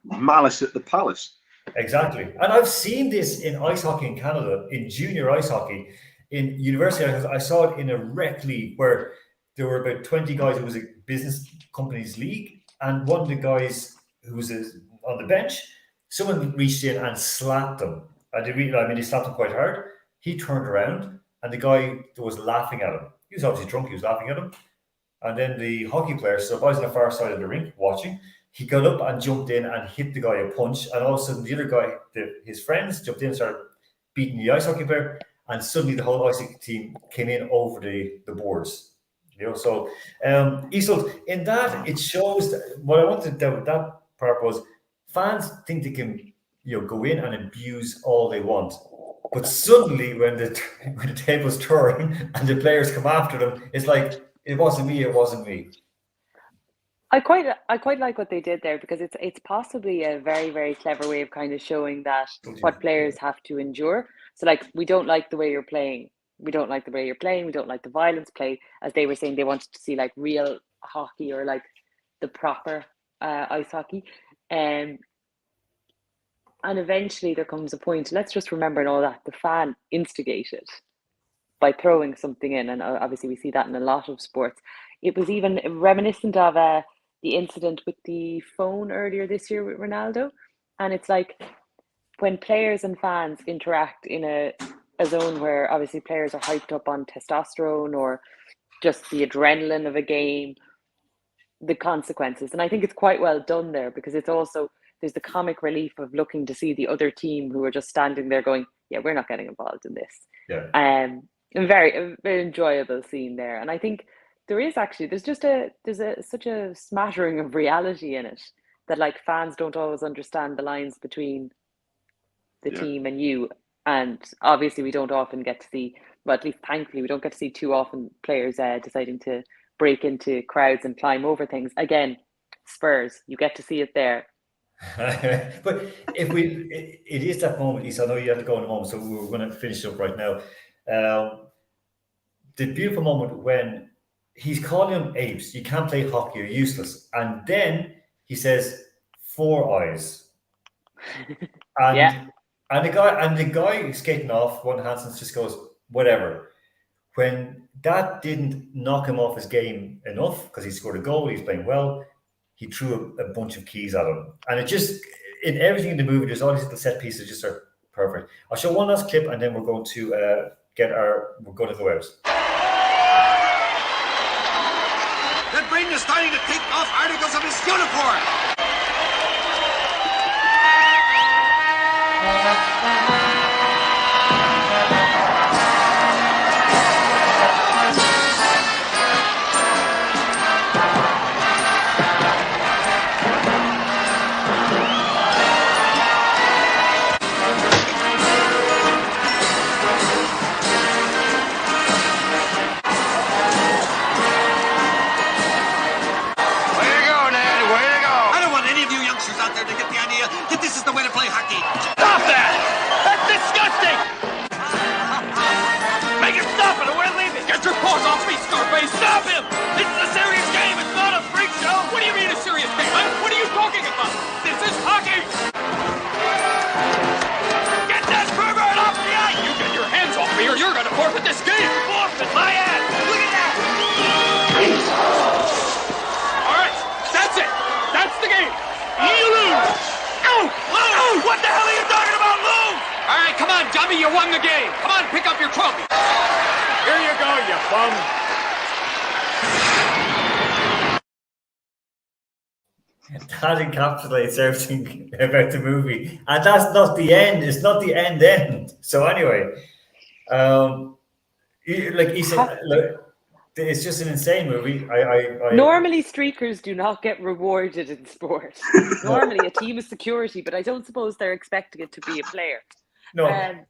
Malice at the palace. Exactly. And I've seen this in ice hockey in Canada, in junior ice hockey, in university. I saw it in a rec league where there were about 20 guys. It was a business companies league. And one of the guys who was on the bench, someone reached in and slapped him. He slapped him quite hard. He turned around. And the guy was laughing at him. He was obviously drunk. He was laughing at him. And then the hockey player, so I was on the far side of the rink watching. He got up and jumped in and hit the guy a punch. And all of a sudden, the other guy, his friends, jumped in and started beating the ice hockey player. And suddenly, the whole ice hockey team came in over the boards. So Isolt, in that, it shows what I wanted to do with that part was fans think they can go in and abuse all they want. But suddenly, when the tables turn and the players come after them, it's like it wasn't me. I quite like what they did there because it's possibly a very, very clever way of kind of showing that what players have to endure. So like, we don't like the way you're playing. We don't like the way you're playing. We don't like the violence play. As they were saying, they wanted to see like real hockey or like the proper ice hockey. And eventually there comes a point, let's just remember and all that, the fan instigated by throwing something in. And obviously we see that in a lot of sports. It was even reminiscent of the incident with the phone earlier this year with Ronaldo. And it's like when players and fans interact in a zone where obviously players are hyped up on testosterone or just the adrenaline of a game, the consequences. And I think it's quite well done there because it's also, there's the comic relief of looking to see the other team who are just standing there going, yeah, we're not getting involved in this. Yeah. A very enjoyable scene there. And I think there's such a smattering of reality in it that like fans don't always understand the lines between the team and you. And obviously we don't often get to see, well, at least thankfully we don't get to see too often players deciding to break into crowds and climb over things. Again, Spurs, you get to see it there. But it is that moment, Lisa. I know you have to go in a moment, so we're going to finish up right now. The beautiful moment when he's calling them apes, you can't play hockey, you're useless. And then he says, 4 eyes. And the guy skating off, one Hansen just goes, whatever. When that didn't knock him off his game enough, because he scored a goal, he's playing well, he threw a bunch of keys at him. And it just, in everything in the movie, there's all these little set pieces just are perfect. I'll show one last clip and then we're going to we're going to go out. That Brady is starting to take off articles of his uniform. Stop him! This is a serious game. It's not a freak show. What do you mean a serious game? What are you talking about? This is hockey. Get that pervert off the ice! You get your hands off me or you're going to forfeit this game. Forfeit my ass! Look at that! All right, that's it. That's the game. You lose. Oh! Oh! What the hell are you talking about, lose? All right, come on, dummy. You won the game. Come on, pick up your trophy. Here you go, you bum. That encapsulates everything about the movie. And that's not the end. It's not the end. So anyway, Like he said, look, it's just an insane movie. Normally, streakers do not get rewarded in sport. Normally, a team is security, but I don't suppose they're expecting it to be a player. No. And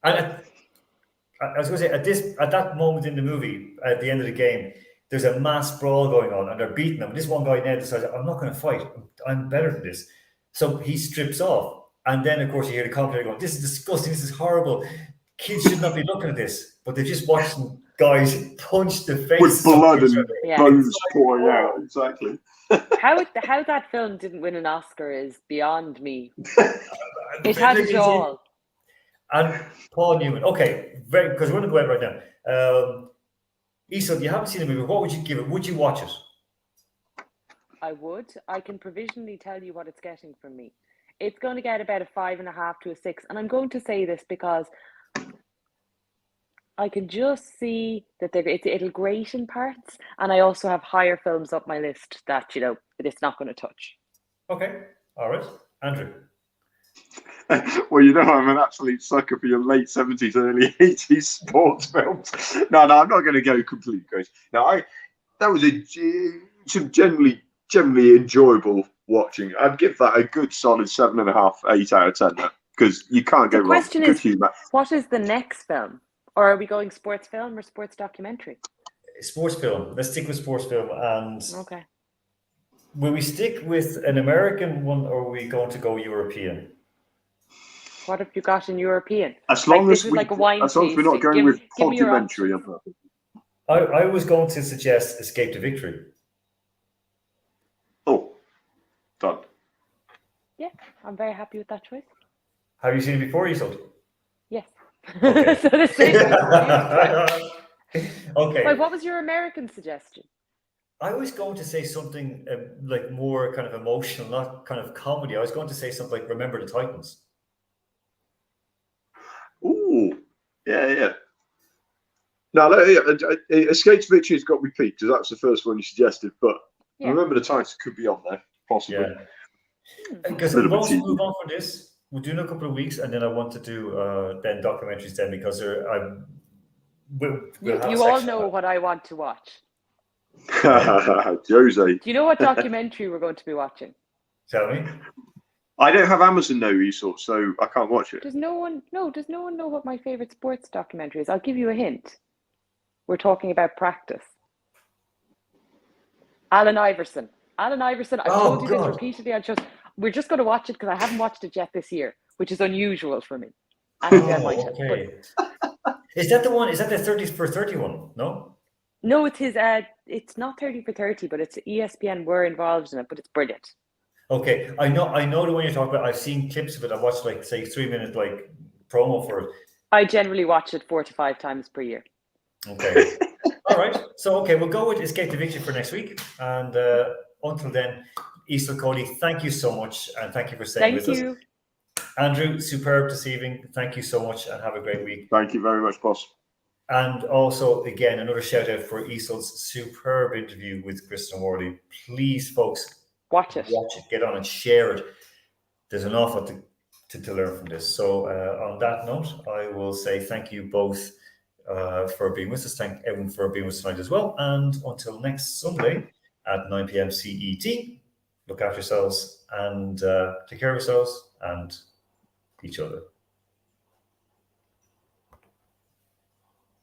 I was going to say, at that moment in the movie, at the end of the game, there's a mass brawl going on, and they're beating them. This one guy now decides, I'm not going to fight. I'm better than this. So he strips off. And then, of course, you hear the commentator going, this is disgusting. This is horrible. Kids should not be looking at this. But they're just watching guys punch the face. With blood and bones pouring out. Exactly. How that film didn't win an Oscar is beyond me. It had it all. And Paul Newman. Okay, because we're going to go out right now. Isel, you haven't seen the movie. What would you give it? Would you watch it? I would. I can provisionally tell you what it's getting from me. It's going to get about a 5.5 to a 6. And I'm going to say this because I can just see that it'll grate in parts. And I also have higher films up my list that, that it's not going to touch. Okay. All right. Andrew. Well, I'm an absolute sucker for your late 70s, early 80s sports films. No, I'm not going to go completely crazy. No, that was some generally enjoyable watching. I'd give that a good solid 7.5, 8 out of 10. Because you can't go wrong. The question is, what is the next film? Or are we going sports film or sports documentary? Sports film. Let's stick with sports film. And okay. Will we stick with an American one, or are we going to go European? What have you got in European? As long as we're not going with documentary. I was going to suggest Escape to Victory. Oh, done. Yeah, I'm very happy with that choice. Have you seen it before, Isolde? Yes. Okay. So the same. Okay. Wait, what was your American suggestion? I was going to say something like more kind of emotional, not kind of comedy. I was going to say something like Remember the Titans. Ooh, yeah. No, Escape to Victory has got me peaked because that's the first one you suggested. But Remember the Titans could be on there, possibly. Yeah. Because we want to move on from this. We'll do in a couple of weeks, and then I want to do then documentaries then because you all know what I want to watch. Jose. Do you know what documentary we're going to be watching? Tell me. I don't have Amazon now, Esau, so I can't watch it. Does no one know what my favorite sports documentary is? I'll give you a hint. We're talking about practice. Allen Iverson. I've told you this repeatedly. We're just going to watch it because I haven't watched it yet this year, which is unusual for me. Okay. Is that the one? Is that the 30 for 31? No. No, it's his. It's not 30 for 30, but it's ESPN were involved in it. But it's brilliant. Okay, I know the one you're talking about. I've seen clips of it. I watched 3-minute promo for it. I generally watch it 4 to 5 times per year. Okay. All right. So we'll go with Escape to Victory for next week. And until then, Isel Cody, thank you so much, and thank you for staying with us. Thank you. Andrew, superb this evening. Thank you so much, and have a great week. Thank you very much, boss. And also, again, another shout out for Isel's superb interview with Kristen Worley. Please, folks, watch it, get on and share it. There's an awful lot to learn from this. So on that note, I will say thank you both for being with us. Thank everyone for being with us tonight as well. And until next Sunday at 9 p.m. CET, look after yourselves and take care of yourselves and each other.